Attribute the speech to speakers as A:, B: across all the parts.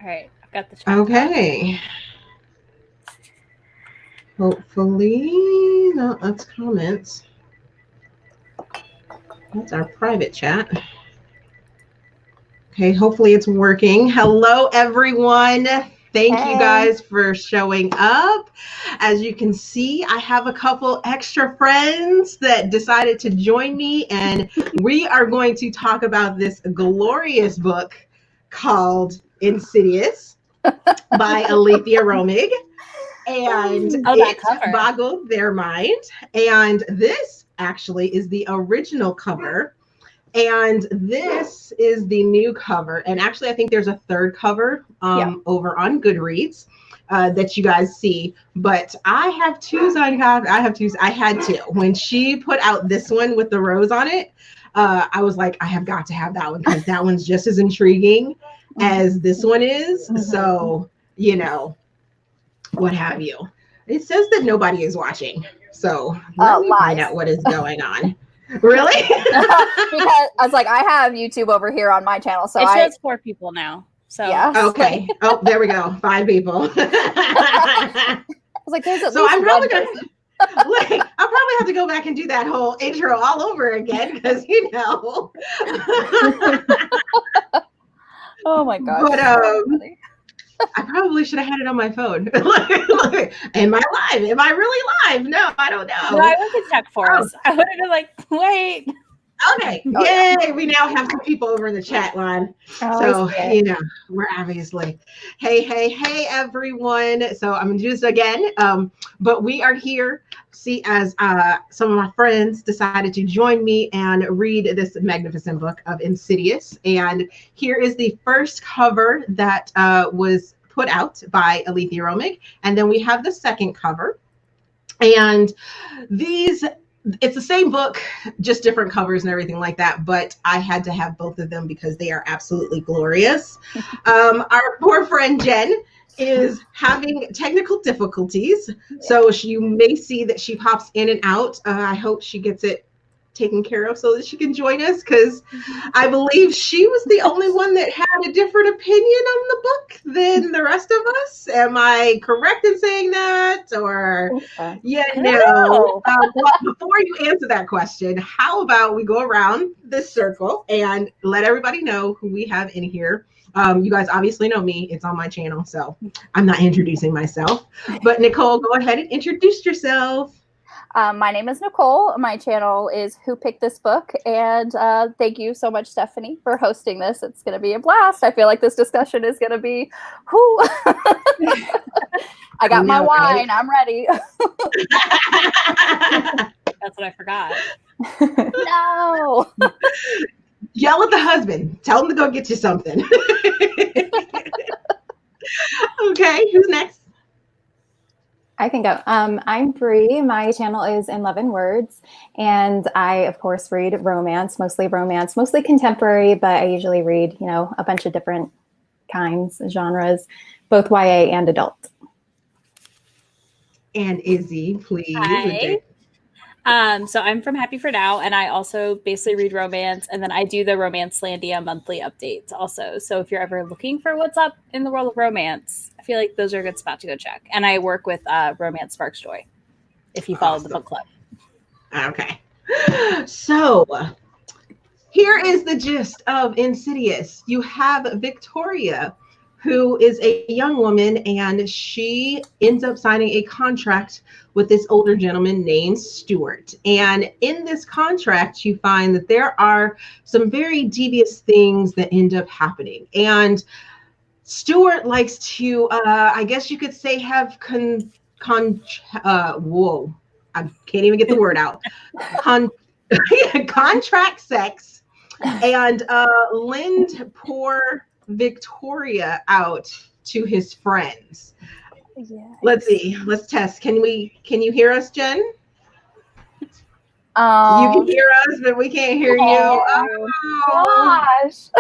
A: All right, I've got the chat.
B: Okay. Hopefully, no, that's comments. That's our private chat. Okay, hopefully it's working. Hello, everyone. Thank you guys for showing up. As you can see, I have a couple extra friends that decided to join me, and we are going to talk about this glorious book called Insidious by Aleatha Romig. And it boggled their mind. And this actually is the original cover. And this is the new cover. And actually, I think there's a third cover over on Goodreads that you guys see. But I have two signed copies. I had two. When she put out this one with the rose on it, I was like, I have got to have that one because that one's just as intriguing as this one is. So, you know, what have you. It says that nobody is watching. So let me find out what is going on. Really?
C: Because I was like, I have YouTube over here on my channel, so
A: it shows 4 people now. So
C: yeah.
B: Okay. Oh, there we go. 5 people.
C: I was like,
B: so I'm probably gonna I'll probably have to go back and do that whole intro all over again because you know.
C: Oh my gosh.
B: But I probably should have had it on my phone. Am I live? Am I really live? No, I don't know.
A: No, I went to check for us. I would have been like, wait.
B: Okay. Yay. We now have some people over in the chat line. So, you know, we're obviously. Hey, everyone. So I'm going to do this again. But we are here, as some of my friends decided to join me and read this magnificent book of Insidious. And here is the first cover that was put out by Aleatha Romig. And then we have the second cover. And it's the same book, just different covers and everything like that. But I had to have both of them because they are absolutely glorious. Our poor friend Jen is having technical difficulties. So you may see that she pops in and out. I hope she gets it taken care of so that she can join us, because I believe she was the only one that had a different opinion on the book than the rest of us. Am I correct in saying that? Or no. Well, before you answer that question, how about we go around this circle and let everybody know who we have in here. You guys obviously know me. It's on my channel, so I'm not introducing myself. But Nicole, go ahead and introduce yourself.
C: My name is Nicole. My channel is Who Picked This Book? And thank you so much, Stephanie, for hosting this. It's going to be a blast. I feel like this discussion is going to be, I got my wine. Right? I'm ready.
A: That's what I forgot.
C: No.
B: Yell at the husband. Tell him to go get you something. Okay, who's next?
D: I can go. I'm Bree. My channel is In Love and Words, and I, of course, read romance, mostly contemporary, but I usually read, a bunch of different kinds, genres, both YA and adult.
B: And Izzy, please.
A: Hi. So I'm from Happy for Now, and I also basically read romance, and then I do the Romancelandia monthly updates also. So if you're ever looking for what's up in the world of romance, I feel like those are a good spot to go check. And I work with Romance Sparks Joy, if you follow the book club.
B: Okay. So here is the gist of Insidious. You have Victoria, who is a young woman, and she ends up signing a contract with this older gentleman named Stuart. And in this contract, you find that there are some very devious things that end up happening. And Stuart likes to, I guess you could say, have I can't even get the word out. Contract sex and lend poor Victoria out to his friends.
C: Yes.
B: Let's see. Let's test. Can you hear us, Jen? You can hear us, but we can't hear you.
C: Oh gosh.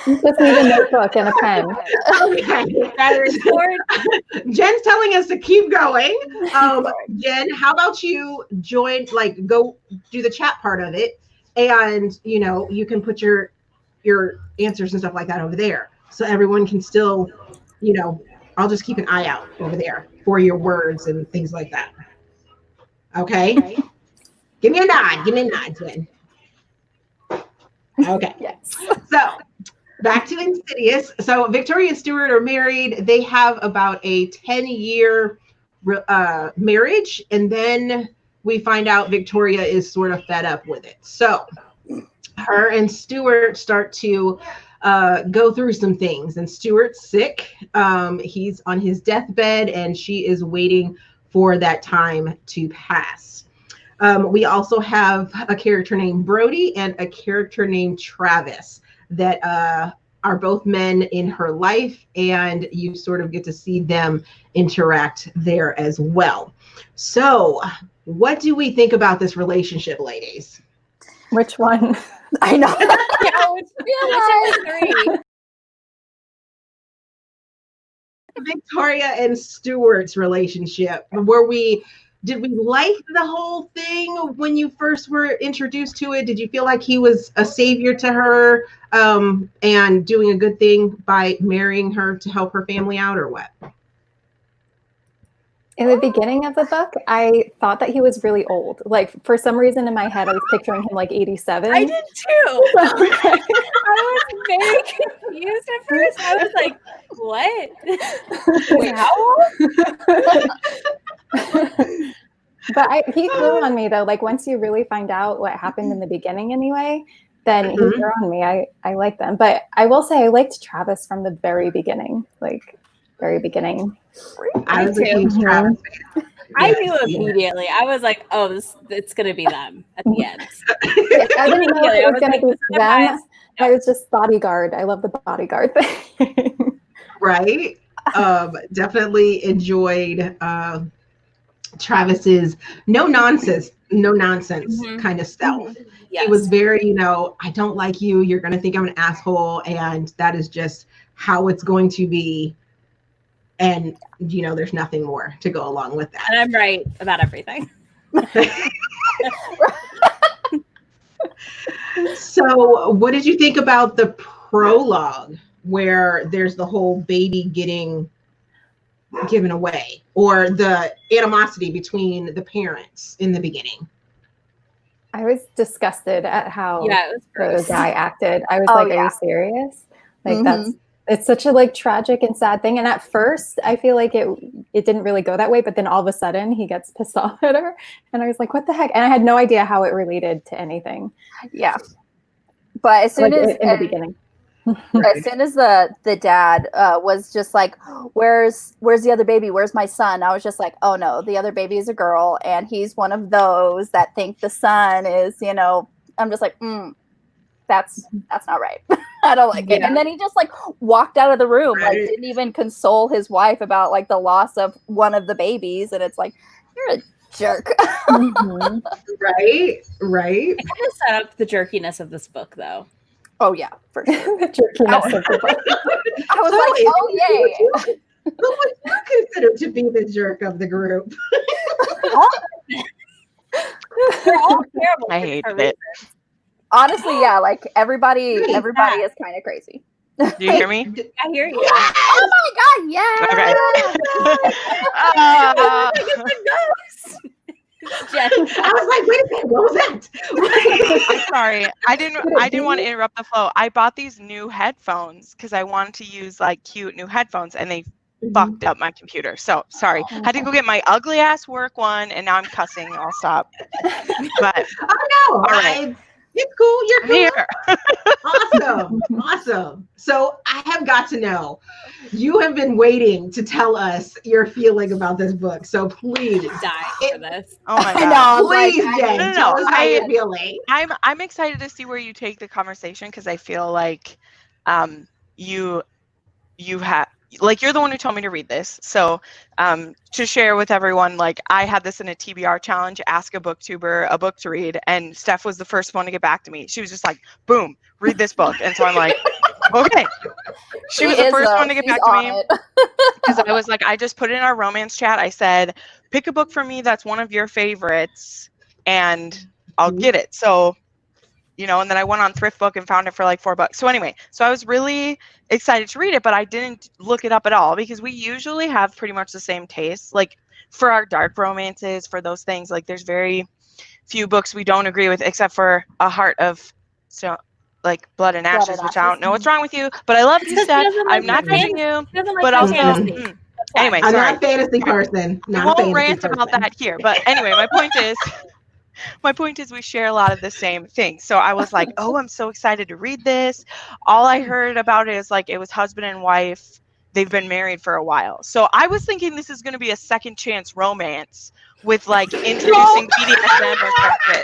D: You just need a notebook and a pen.
B: Okay. Jen's telling us to keep going. Jen, how about you join, go do the chat part of it, and you can put your answers and stuff like that over there, so everyone can still, I'll just keep an eye out over there for your words and things like that. Okay. Give me a nod, Jen. Okay.
C: Yes.
B: So back to Insidious. So Victoria and Stuart are married. They have about a 10-year marriage, and then we find out Victoria is sort of fed up with it. So her and Stuart start to go through some things, and Stuart's sick. He's on his deathbed, and she is waiting for that time to pass. We also have a character named Brody and a character named Travis that are both men in her life, and you sort of get to see them interact there as well. So what do we think about this relationship, ladies?
D: Which one?
C: I know.
A: Three.
B: Victoria and Stuart's relationship. Did we like the whole thing when you first were introduced to it? Did you feel like he was a savior to her and doing a good thing by marrying her to help her family out, or what?
D: In the beginning of the book, I thought that he was really old. Like, for some reason in my head, I was picturing him like 87.
A: I did too. I was very confused at first. I was like, what? Wait, how old?
D: But he grew on me, though. Like, once you really find out what happened in the beginning anyway, then he grew on me. I like them. But I will say I liked Travis from the very beginning. Like, very beginning.
B: I was a huge Travis fan.
A: I knew immediately. I was like, oh, it's going to be them at the end.
D: I didn't know it was going to be them. I was just bodyguard. I love the bodyguard thing.
B: Right. Definitely enjoyed Travis's no nonsense kind of self.
A: Yes.
B: It was very, I don't like you. You're going to think I'm an asshole. And that is just how it's going to be. And, there's nothing more to go along with that.
A: And I'm right about everything.
B: So what did you think about the prologue where there's the whole baby getting given away, or the animosity between the parents in the beginning?
D: I was disgusted at how
A: it was
D: the guy acted. I was are you serious? Like it's such a tragic and sad thing. And at first I feel like it didn't really go that way, but then all of a sudden he gets pissed off at her. And I was like, what the heck? And I had no idea how it related to anything.
C: Yeah. But as soon as
D: in the beginning.
C: As soon as the dad was just like, where's the other baby? Where's my son? I was just like, oh no, the other baby is a girl, and he's one of those that think the son is, I'm just like, that's not right. I don't like it. And then he just walked out of the room, didn't even console his wife about the loss of one of the babies. And it's like, you're a jerk.
B: Right.
A: It kind of set up the jerkiness of this book, though.
C: Oh yeah, for sure.
D: The jerkiness of the book.
C: I was like, oh yay.
B: Who would you consider to be the jerk of the group?
A: They're all terrible.
E: I hate it.
C: Honestly, yeah, everybody is kind of crazy.
E: Do you hear me?
A: I hear you.
C: Oh my god, yeah.
E: Okay.
B: I was like, wait a second, what was that?
E: I'm sorry. I didn't want to interrupt the flow. I bought these new headphones because I wanted to use cute new headphones, and they fucked up my computer. So sorry. Had to go get my ugly ass work one, and now I'm cussing. I'll stop. But
B: all right. It's cool. You're cool.
E: Here.
B: Awesome. So I have got to know, you have been waiting to tell us your feeling about this book. So please
A: die for this.
E: Oh my god.
B: Please, Jen, tell us how you're feeling.
E: I'm excited to see where you take the conversation, because I feel like you have you're the one who told me to read this. So to share with everyone, I had this in a TBR challenge, ask a booktuber a book to read, and Steph was the first one to get back to me. She was just like, boom, read this book. And so I'm like, okay. She was the first one to get back to me, because I was like, I just put it in our romance chat. I said, pick a book for me that's one of your favorites, and I'll get it. So, you know, and then I went on Thrift Book and found it for like $4. So anyway, so I was really excited to read it, but I didn't look it up at all because we usually have pretty much the same taste. Like for our dark romances, for those things, like there's very few books we don't agree with, except for A Heart of like Blood and Ashes, which I don't know what's wrong with you, but I love you, Seth. I'm not judging you, but also anyway,
B: I'm
E: sorry.
B: not a fantasy person.
E: I won't rant about that here, but anyway, my point is we share a lot of the same things. So I was like, oh, I'm so excited to read this. All I heard about it is like it was husband and wife. They've been married for a while. So I was thinking this is going to be a second chance romance with like introducing BDSM or something.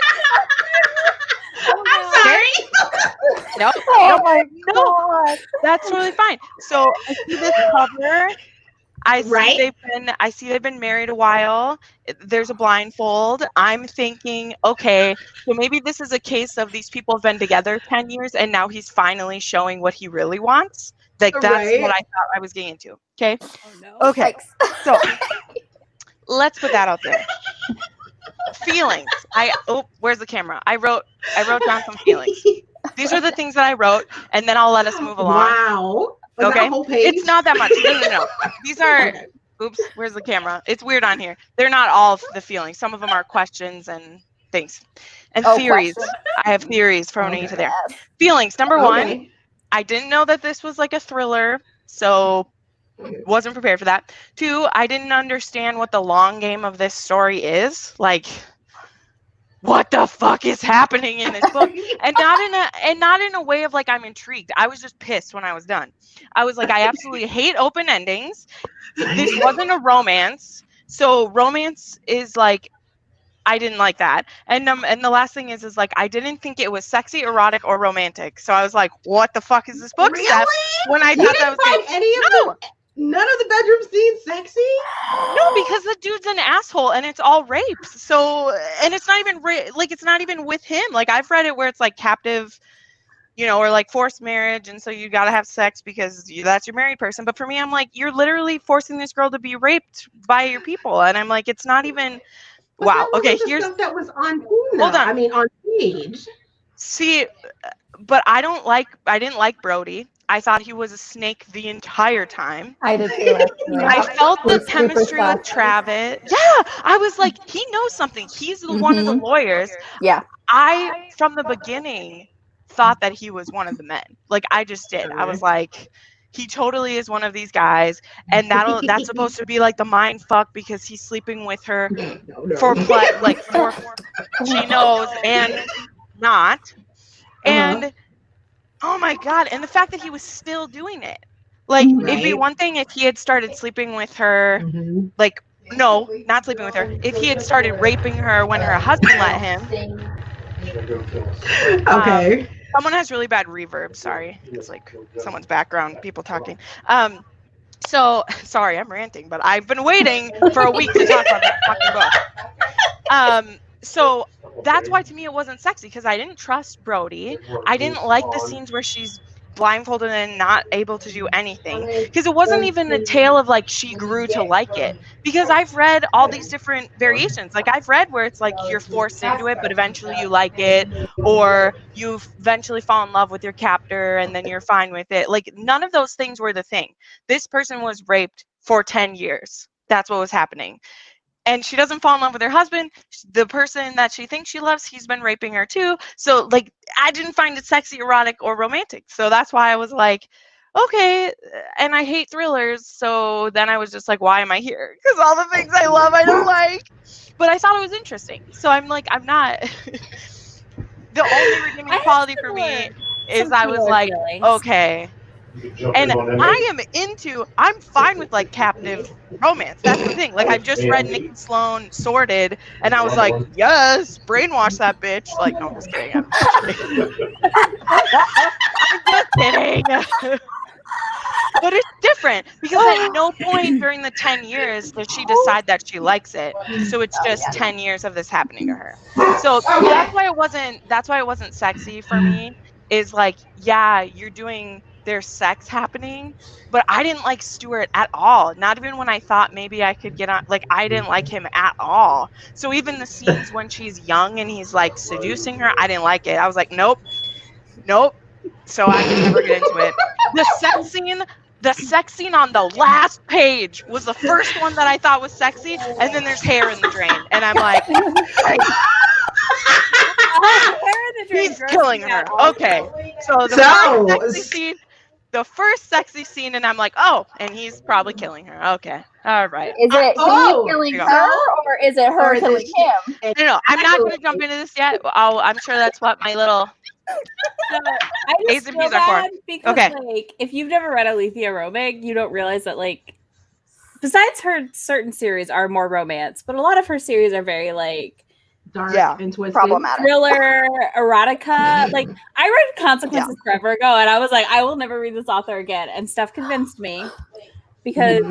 B: I'm sorry.
E: No.
C: Oh my God.
E: That's totally fine. So I see this cover. I see they've been married a while. There's a blindfold. I'm thinking, okay, so maybe this is a case of these people have been together 10 years and now he's finally showing what he really wants. Like that's what I thought I was getting into. Okay.
A: Oh, no.
E: Okay. So let's put that out there. Feelings. Where's the camera? I wrote down some feelings. These are the things that I wrote, and then I'll let us move along.
B: Wow. Was
E: okay.
B: That a whole page?
E: It's not that much. No. These are. Okay. Oops. Where's the camera? It's weird on here. They're not all the feelings. Some of them are questions and things, and theories. Questions. I have theories from you to there. Feelings. Number one. I didn't know that this was like a thriller, so wasn't prepared for that. 2, I didn't understand what the long game of this story is. Like, what the fuck is happening in this book? And not in a way of like I'm intrigued. I was just pissed when I was done. I was like, I absolutely hate open endings. This wasn't a romance. So romance is like, I didn't like that. And the last thing is like I didn't think it was sexy, erotic, or romantic. So I was like, what the fuck is this book?
B: Really?
E: Steph? When I thought that was
B: none of the bedroom scenes sexy?
E: No, because the dude's an asshole and it's all rapes. So, and it's not even it's not even with him. Like I've read it where it's like captive, you know, or like forced marriage, and so you got to have sex because that's your married person. But for me, I'm like, you're literally forcing this girl to be raped by your people, and I'm like, it's not even.
B: But
E: wow. Okay.
B: Here's stuff that was on.
E: Hold on.
B: I mean, on page.
E: See, but I didn't like Brody. I thought he was a snake the entire time.
D: I did too.
E: I felt the chemistry with Travis. Yeah, I was like, he knows something. He's one of the lawyers.
C: Yeah.
E: I, from the beginning, thought that he was one of the men. Like, I just did. I was like, he totally is one of these guys, and that's supposed to be like the mind fuck because he's sleeping with her for she knows and not. And oh my God, and the fact that he was still doing it. Like, it'd be one thing if he had started sleeping with her, like, no, not sleeping with her. If he had started raping her when her husband let him.
B: Okay.
E: Someone has really bad reverb. Sorry. It's like someone's background, people talking. So, sorry, I'm ranting, but I've been waiting for a week to talk about that fucking book. So that's why to me it wasn't sexy, because I didn't trust Brody. I didn't like the scenes where she's blindfolded and not able to do anything, because it wasn't even a tale of like she grew to like it, because I've read all these different variations. Like I've read where it's like you're forced into it but eventually you like it, or you eventually fall in love with your captor and then you're fine with it. Like none of those things were the thing. This person was raped for 10 years. That's what was happening. And she doesn't fall in love with her husband. The person that she thinks she loves, he's been raping her too. So like, I didn't find it sexy, erotic, or romantic. So that's why I was like, okay. And I hate thrillers. So then I was just like, why am I here? Because all the things I love, I don't like. But I thought it was interesting. So I'm like, I'm not. The only redeeming quality for me is I was like, okay. And I'm fine with like captive romance. That's the thing. Like I just read Nikki Sloan Sorted and I was like, yes, brainwash that bitch. Like, no, I'm just kidding. I'm just kidding. But it's different because at no point during the 10 years does she decide that she likes it. So it's just 10 years of this happening to her. So that's why it wasn't sexy for me, is like, yeah, you're doing there's sex happening, but I didn't like Stuart at all. Not even when I thought maybe I could get on, like, I didn't like him at all. So even the scenes when she's young and he's like seducing her, I didn't like it. I was like, nope. So I could never get into it. The sex scene on the last page was the first one that I thought was sexy, and then there's hair in the drain, and I'm like, he's killing her. Okay, so the first sexy scene, and I'm like, oh, and he's probably killing her. Okay, all right.
C: Is it he killing her, or is it her killing him?
E: No, I'm not going to jump into this yet. I'm sure that's what my little
A: A's and P's are for. Because, like, if you've never read Aleatha Romig, you don't realize that, like, besides her certain series are more romance, but a lot of her series are very, like,
B: dark and twisted,
C: problematic,
A: thriller, erotica. Like, I read Consequences forever ago, and I was like, I will never read this author again. And Steph convinced me because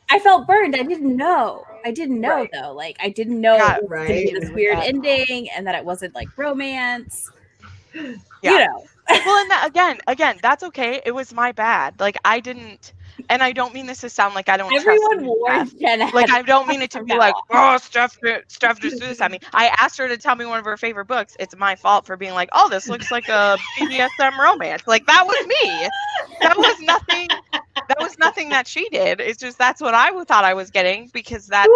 A: I felt burned. I didn't know though. Like, I didn't know it was going to be this weird ending, and that it wasn't like romance. You know.
E: Well, and that, again, that's okay. It was my bad. Like, I didn't. And I don't mean this to sound like I don't
A: Everyone warned Jenna.
E: Like, I don't mean it to be like, oh, Steph just do this at me. I asked her to tell me one of her favorite books. It's my fault for being like, oh, this looks like a BDSM romance. Like, that was me. That was nothing that she did. It's just that's what I thought I was getting, because that's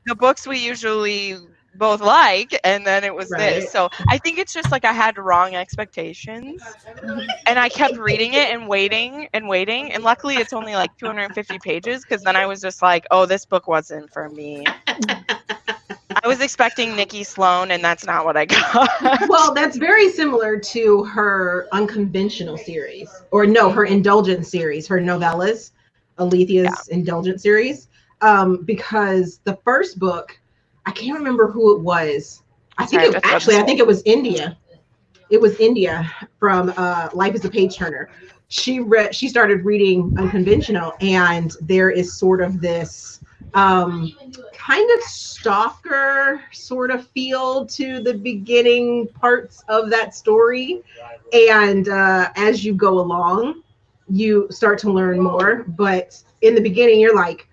E: the books we usually both like, and then it was this. So I think it's just like I had wrong expectations, and I kept reading it and waiting, and luckily it's only like 250 pages, because then I was just like, oh, this book wasn't for me. I was expecting Nikki Sloan, and that's not what I got.
B: Well, that's very similar to her unconventional series, or no, her indulgent series, her novellas, Aleatha's indulgent series, because the first book, I can't remember who it was. I think it was India. It was India from Life is a Page Turner. She started reading unconventional, and there is sort of this kind of stalker sort of feel to the beginning parts of that story. And as you go along, you start to learn more. But in the beginning, you're like,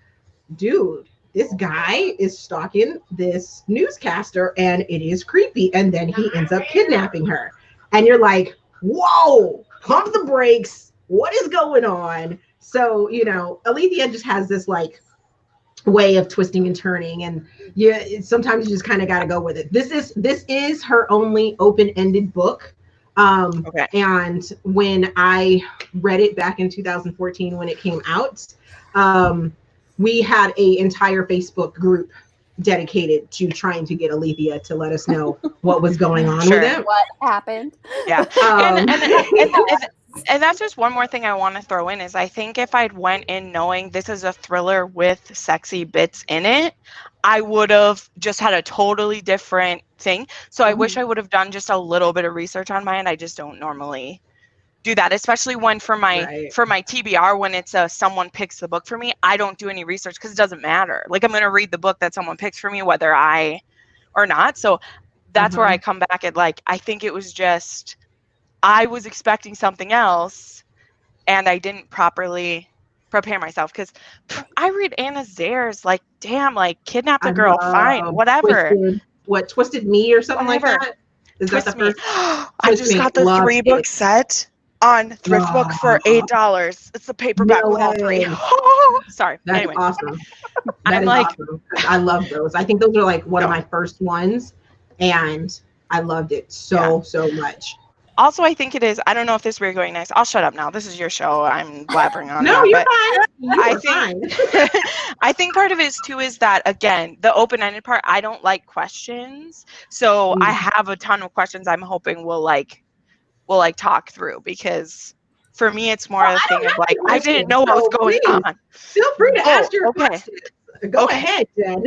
B: dude, this guy is stalking this newscaster, and it is creepy. And then he ends up kidnapping her. And you're like, whoa, pump the brakes. What is going on? So, you know, Aleatha just has this like way of twisting and turning, and sometimes you just kind of got to go with it. This is her only open-ended book. And when I read it back in 2014, when it came out, we had an entire Facebook group dedicated to trying to get Aleatha to let us know what was going on with it.
C: What happened?
E: Yeah. And that's just one more thing I want to throw in is I think if I'd went in knowing this is a thriller with sexy bits in it, I would have just had a totally different thing. So I wish I would have done just a little bit of research on my end. I just don't normally do that, especially when for my TBR, when it's someone picks the book for me, I don't do any research because it doesn't matter. Like, I'm going to read the book that someone picks for me, whether I or not. So that's where I come back at, like, I think it was just, I was expecting something else and I didn't properly prepare myself, because I read Anna Zare's, like, damn, like, kidnap the girl, fine, whatever.
B: Twisted Me or something like that? Is that the first?
E: I just got the 3-book set on Thrift Book for $8. It's a paperback with all 3. Sorry.
B: That's awesome. That is awesome. I love those. I think those are like one of my first ones, and I loved it so much.
E: Also, I think it is, I don't know if this is where you're going next. I'll shut up now. This is your show. I'm blabbering on.
B: No, you're fine.
E: I think part of it too is that, again, the open-ended part, I don't like questions. So I have a ton of questions I'm hoping we'll talk through, because for me it's more of a thing of like, I didn't know what was going on.
B: Feel free to ask your questions. Go ahead, Jen.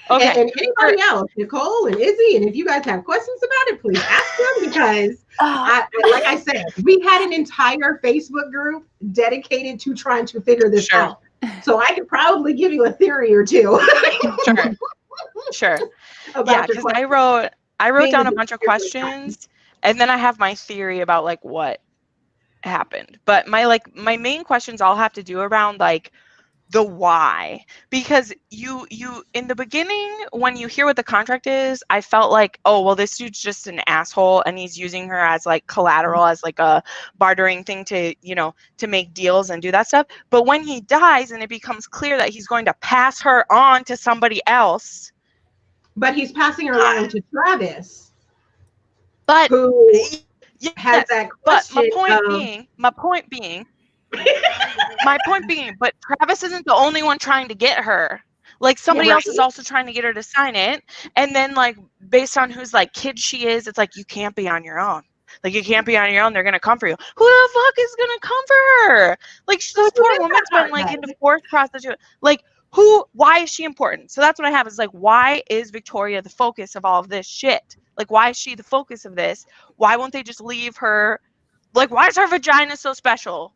B: Okay. And anybody else, Nicole and Izzy, and if you guys have questions about it, please ask them, because like I said, we had an entire Facebook group dedicated to trying to figure this out. So I could probably give you a theory or two.
E: Sure. Yeah, because I wrote down a bunch of questions, and then I have my theory about like what happened. But my main questions all have to do around like the why, because you in the beginning, when you hear what the contract is, I felt like, oh well, this dude's just an asshole and he's using her as like collateral, as like a bartering thing to, you know, to make deals and do that stuff. But when he dies and it becomes clear that he's going to pass her on to somebody else,
B: but he's passing her along to Travis,
E: but
B: who
E: yes,
B: has that
E: but
B: question.
E: my point being, but Travis isn't the only one trying to get her. Like somebody else is also trying to get her to sign it. And then like based on whose like kid she is, it's like you can't be on your own. Like you can't be on your own. They're gonna come for you. Who the fuck is gonna come for her? Like this poor woman's been like into forced prostitution. Like why is she important? So that's what I have is like, why is Victoria the focus of all of this shit? Like why is she the focus of this? Why won't they just leave her? Like why is her vagina so special?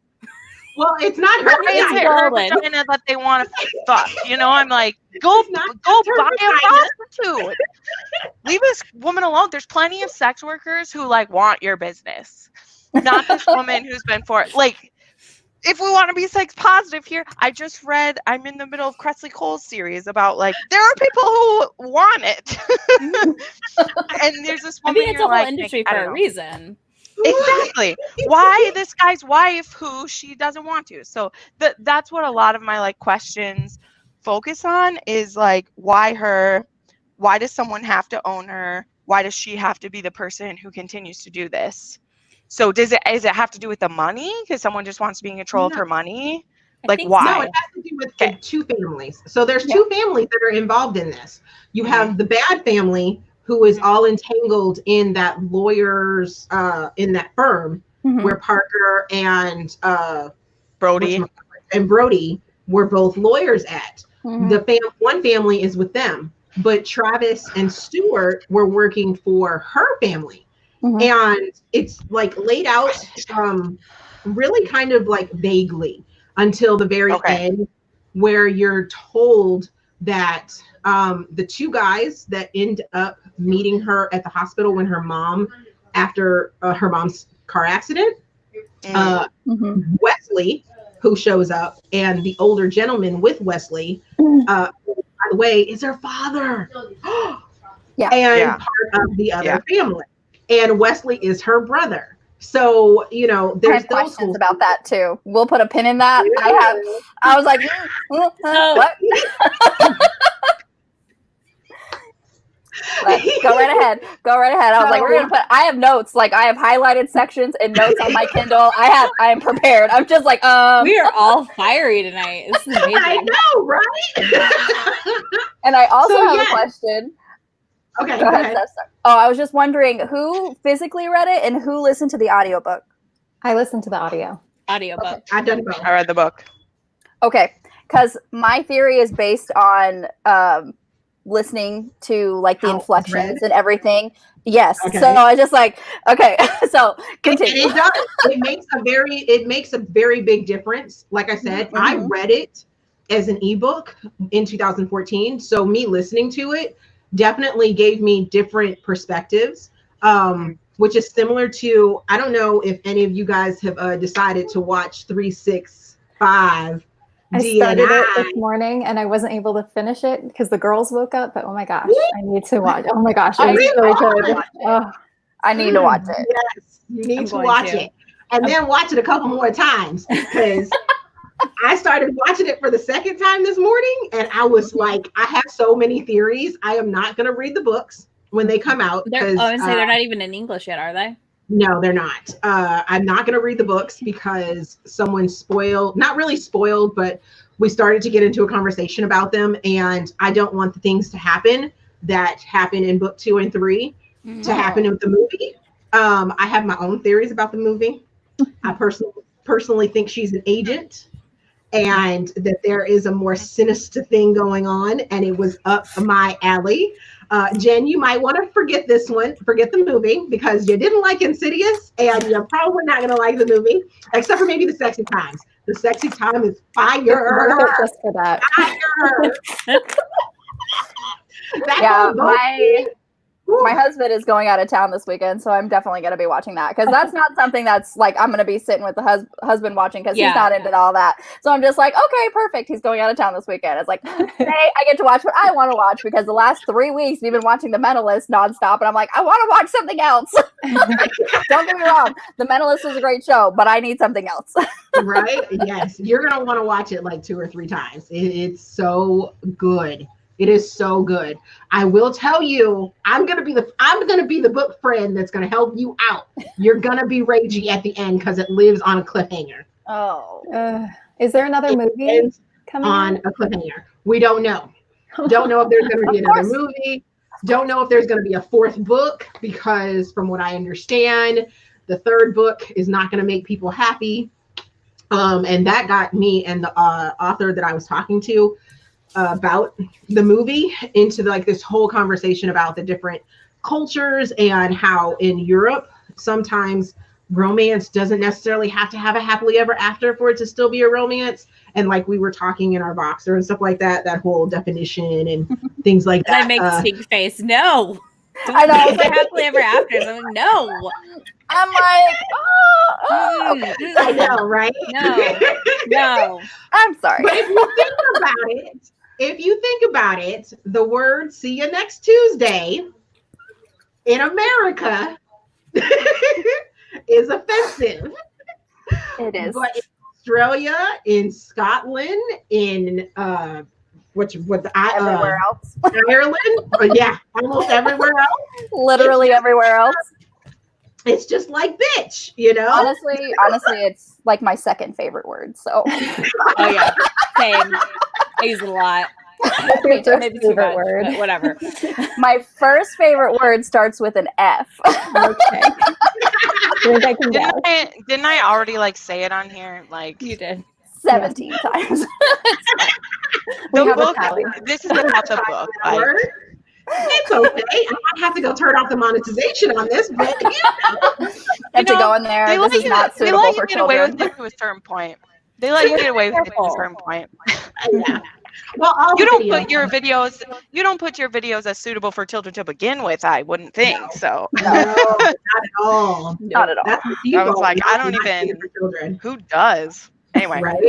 B: Well, it's not her
E: vagina that they want to fuck. You know, I'm like, go buy a prostitute. Leave this woman alone. There's plenty of sex workers who like want your business, not this woman who's been for it. Like, if we want to be sex positive here, I'm in the middle of Kresley Cole's series about like there are people who want it, and there's this woman.
A: I mean, it's a whole industry for a reason.
E: Exactly. Why this guy's wife who she doesn't want to? So that's what a lot of my like questions focus on is like, why her? Why does someone have to own her? Why does she have to be the person who continues to do this? So does it have to do with the money? Because someone just wants to be in control of her money? Like why?
B: No, it has to do with the two families. So there's two families that are involved in this. You have the bad family who is all entangled in that lawyer's in that firm where Parker and Brody were both lawyers at. One family is with them, but Travis and Stuart were working for her family. And it's like laid out really kind of like vaguely until the very end, where you're told that the two guys that end up meeting her at the hospital when her mom, after her mom's car accident, Wesley, who shows up, and the older gentleman with Wesley, by the way, is her father. And part of the other family. And Wesley is her brother. So, you know, there's those
C: questions about that too. We'll put a pin in that. I was like, what? Go right ahead. I was like, we're gonna I have notes. Like I have highlighted sections and notes on my Kindle. I am prepared. I'm just like,
A: we are all fiery tonight. This is amazing.
B: I know, right?
C: And I also have a question.
B: Okay, go ahead.
C: Oh, I was just wondering who physically read it and who listened to the audiobook.
D: I listened to the audiobook.
B: Okay. I've done both.
E: I read the book.
C: Okay, because my theory is based on listening to like the inflections and everything. Yes. Okay. So I just like, okay. So continue.
B: It does. It makes a very big difference. Like I said, I read it as an ebook in 2014. So me listening to it definitely gave me different perspectives, which is similar to, I don't know if any of you guys have decided to watch 365.
D: I started it this morning and I wasn't able to finish it because the girls woke up, but oh my gosh, I need to watch. Oh my gosh, it was so good. Oh,
C: I need to watch it.
B: Yes, you need to watch it. And then watch it a couple more times, because I started watching it for the second time this morning and I was like, I have so many theories. I am not going to read the books when they come out.
A: They're not even in English yet, are they?
B: No, they're not. I'm not going to read the books because someone not really spoiled, but we started to get into a conversation about them. And I don't want the things to happen that happen in book 2 and 3 to happen with the movie. I have my own theories about the movie. I personally think she's an agent and that there is a more sinister thing going on, and it was up my alley. Jen, you might want to forget the movie, because you didn't like Insidious and you're probably not going to like the movie, except for maybe the sexy times. The sexy time is fire.
D: Just for that.
B: Fire.
C: My husband is going out of town this weekend, so I'm definitely going to be watching that because that's not something that's like I'm going to be sitting with the husband watching because he's not into all that. So I'm just like, okay, perfect. He's going out of town this weekend. It's like, hey, I get to watch what I want to watch because the last 3 weeks we've been watching The Mentalist nonstop, and I'm like, I want to watch something else. Don't get me wrong, The Mentalist is a great show, but I need something else.
B: Right? Yes, you're gonna want to watch it like 2 or 3 times. It's so good. It is so good. I will tell you, I'm gonna be the book friend that's gonna help you out. You're gonna be ragey at the end because it lives on a cliffhanger.
C: Oh,
D: is there another movie coming
B: on a cliffhanger? We don't know. Don't know if there's gonna be another movie. Don't know if there's gonna be a 4th book because, from what I understand, the 3rd book is not gonna make people happy. And that got me and the author that I was talking to about the movie into like this whole conversation about the different cultures and how in Europe sometimes romance doesn't necessarily have to have a happily ever after for it to still be a romance. And like we were talking in our Voxer and stuff like that whole definition and things like that.
A: I make stink face. No. I know. Happily ever after. I'm like, no.
C: I'm like,
B: okay. I know, right?
A: No.
C: I'm sorry.
B: But if you think about it, the word "see you next Tuesday" in America is offensive.
C: It is.
B: But in Australia, in Scotland, in
C: everywhere else,
B: Ireland, almost everywhere else.
C: Literally everywhere else.
B: It's just like bitch, you know.
C: Honestly, it's like my second favorite word. So.
A: Oh yeah, same. I use it a lot.
D: Maybe favorite word.
A: Whatever.
C: My first favorite word starts with an F.
D: Okay.
E: Didn't I already like say it on here? Like
A: you did
C: 17 times.
E: The book. This is about the book.
B: It's okay. I might have to go turn off the monetization on this, but
C: have to go in there. This is not suitable for children.
E: They let you get away with it to a certain point. They let you get away with it to a certain point.
B: Yeah. Well,
E: you don't put your videos as suitable for children to begin with. I wouldn't think so.
B: No, not at all.
C: Not at all.
E: I was like, I don't even. Who does? Anyway,
B: right?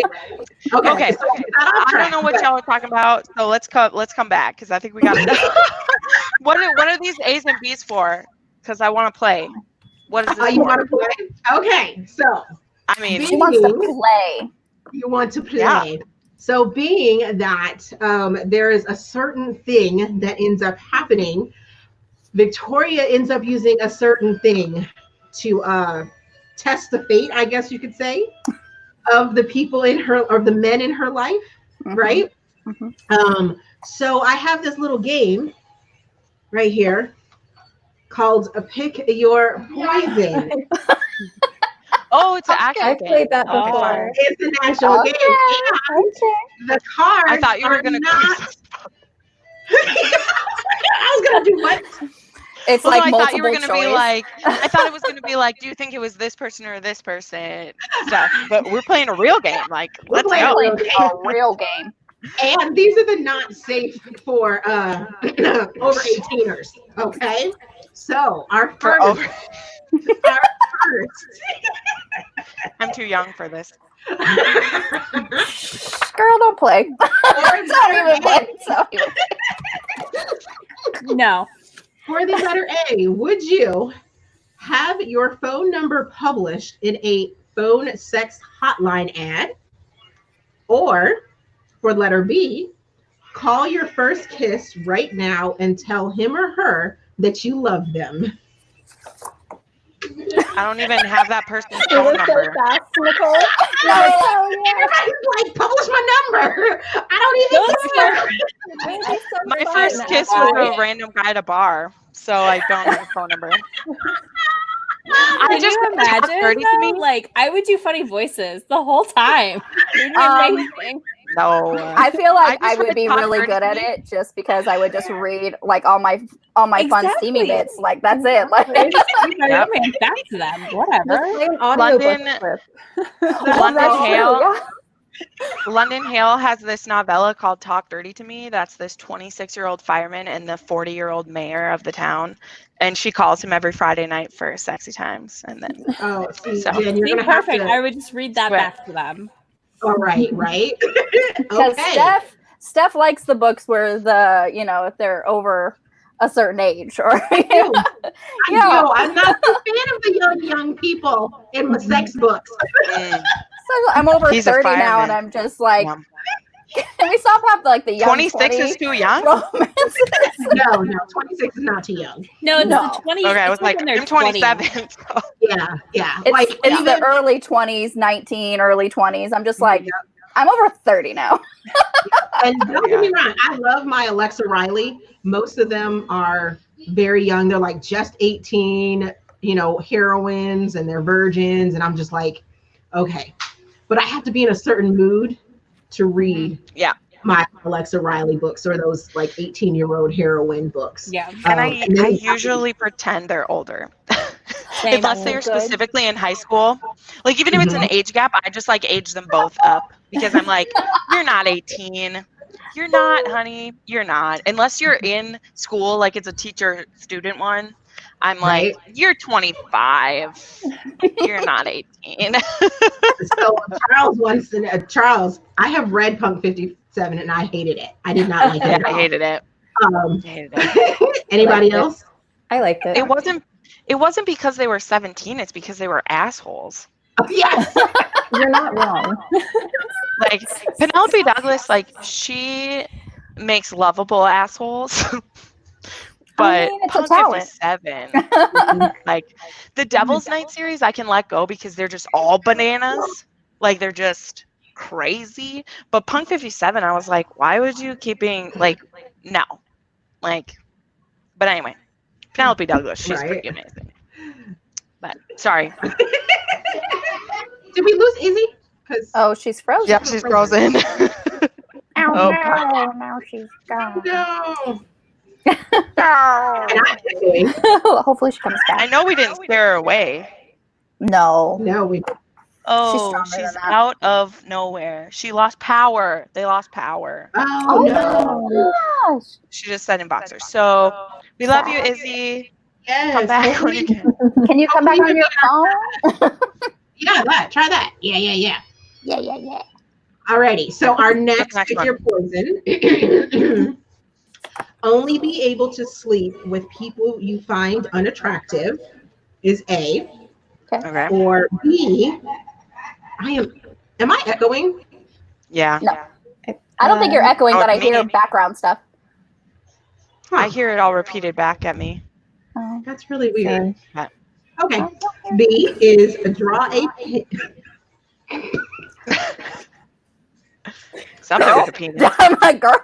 E: Okay. So I don't know what y'all are talking about. So let's come back because I think we got to. What are these A's and B's for? Because I want to play. What is this?
B: You want to play? Okay, so
E: I mean,
C: she wants to play.
B: You want to play.
E: Yeah.
B: So being that there is a certain thing that ends up happening, Victoria ends up using a certain thing to test the fate, I guess you could say, of the people in her, or the men in her life, right? Mm-hmm. So I have this little game right here called Pick Your Poison.
E: Oh, it's an actual game.
D: I played that before.
B: It's an actual game. The cards.
E: I thought you were going to.
B: I was going to do what?
C: It's like
E: I
C: multiple
E: thought you were going to be like. I thought it was going to be like, do you think it was this person or this person? Stuff. But we're playing a real game. Like, let's go.
C: A real game.
B: And these are the not safe for over 18ers. Okay. So our first.
E: I'm too young for this.
C: Girl, don't play. Don't even play.
A: No.
B: For the letter A, would you have your phone number published in a phone sex hotline ad? Or for letter B, call your first kiss right now and tell him or her that you love them?
E: I don't even have that person's phone number.
D: So fast, Nicole.
B: Everybody's like, publish my number. I don't even know.
E: My first kiss was a random guy at a bar, so I don't have a phone number.
A: I just imagine though, like I would do funny voices the whole time. Amazing.
E: No,
C: I feel like I would be really good at it just because I would just read like all my fun steamy bits. Like that's it. Like
A: back to them. Whatever.
E: London Hale. London Hale has this novella called Talk Dirty to Me. That's this 26-year-old fireman and the 40-year-old mayor of the town. And she calls him every Friday night for sexy times. And then,
B: Jen, you're gonna have
A: perfect.
B: to.
A: I would just read that back to them.
B: All right.
C: Because Steph likes the books where if they're over a certain age or
B: I do. I'm not a fan of the young people in the sex books.
C: So I'm over 30 now, and I'm just like, can we stop having like the young
E: 26 is too young?
C: Romances?
B: No, 26 is not too young.
A: No, the 20s.
E: Okay, I was like, I'm 27. So.
B: Yeah.
C: It's the early 20s, 19, early 20s. I'm just like, I'm over 30 now.
B: And don't get me wrong, I love my Alexa Riley. Most of them are very young. They're like just 18, heroines, and they're virgins. And I'm just like, okay. But I have to be in a certain mood to read my Alexa Riley books or those like 18-year-old heroine books.
A: Yeah.
E: And I usually pretend they're older. Unless they're specifically in high school. Like even if it's an age gap, I just like age them both up because I'm like, you're not 18. You're not, honey. You're not. Unless you're in school, like it's a teacher-student one. I'm like, you're 25. You're not 18.
B: So Charles, I have read Punk 57 and I hated it. I did not like it at all.
E: I hated it.
B: Anybody else?
D: I liked it.
E: It wasn't because they were 17. It's because they were assholes.
B: Yes.
D: You're not wrong.
E: Like Penelope Douglas, like she makes lovable assholes. But
C: it's a talent.
E: 57, like the Devil's Night series, I can let go because they're just all bananas. Like they're just crazy. But Punk 57, I was like, why would you keep being like, no, like. But anyway, Penelope Douglas, she's pretty amazing. But sorry.
B: Did we lose Izzy?
C: Oh, she's frozen.
E: Yep, she's frozen.
C: Now she's gone.
B: No.
C: Hopefully she comes back.
E: I know we didn't scare her away.
C: No,
B: we.
E: Oh, she's out of nowhere. She lost power. They lost power.
B: Oh no!
C: Gosh.
E: She just said in boxers. So we love you, Izzy.
B: Yes.
E: Come back when you can.
C: Can you come back on your phone?
B: Yeah, try that. Yeah.
C: Yeah.
B: Alrighty. So our next pick your poison. Only be able to sleep with people you find unattractive is A.
E: Okay.
B: Or B. Am I echoing?
E: Yeah.
C: No. I don't think you're echoing, but I
E: me.
C: hear background stuff.
E: I hear it all repeated back at me.
B: That's really weird.
E: Yeah.
B: Okay. B is draw a pin.
E: Something with a penis.
C: I'm like, girl.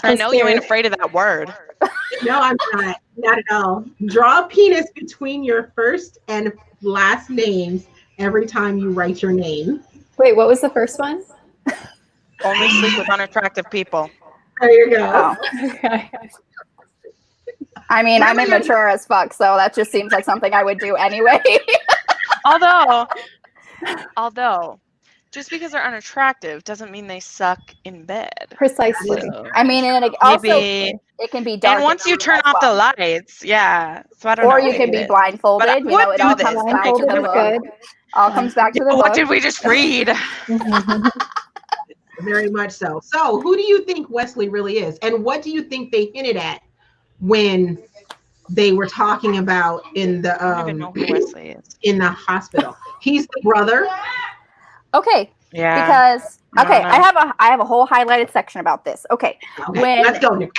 E: I know you ain't afraid of that word.
B: No, I'm not at all. Draw a penis between your first and last names every time you write your name.
D: Wait, what was the first one?
E: Only sleep with unattractive people.
B: There you go.
D: Okay.
C: I mean, I'm immature as fuck, so that just seems like something I would do anyway.
E: Although, just because they're unattractive doesn't mean they suck in bed.
D: Precisely.
E: So,
C: I mean, and it also it can be dark.
E: And once you turn off the lights, yeah. So I don't know.
C: Or you can be blindfolded.
E: But I
C: you know, it all
E: would do
C: comes
E: this.
C: back to the book. All comes back to the
E: What
C: book.
E: did we just read?
B: Very much so. So who do you think Wesley really is? And what do you think they hinted at when they were talking about in the
E: I don't even know who Wesley is.
B: in the hospital? He's the brother.
C: Okay.
E: Yeah.
C: Because I have a whole highlighted section about this. Okay.
B: Let's go, Nick.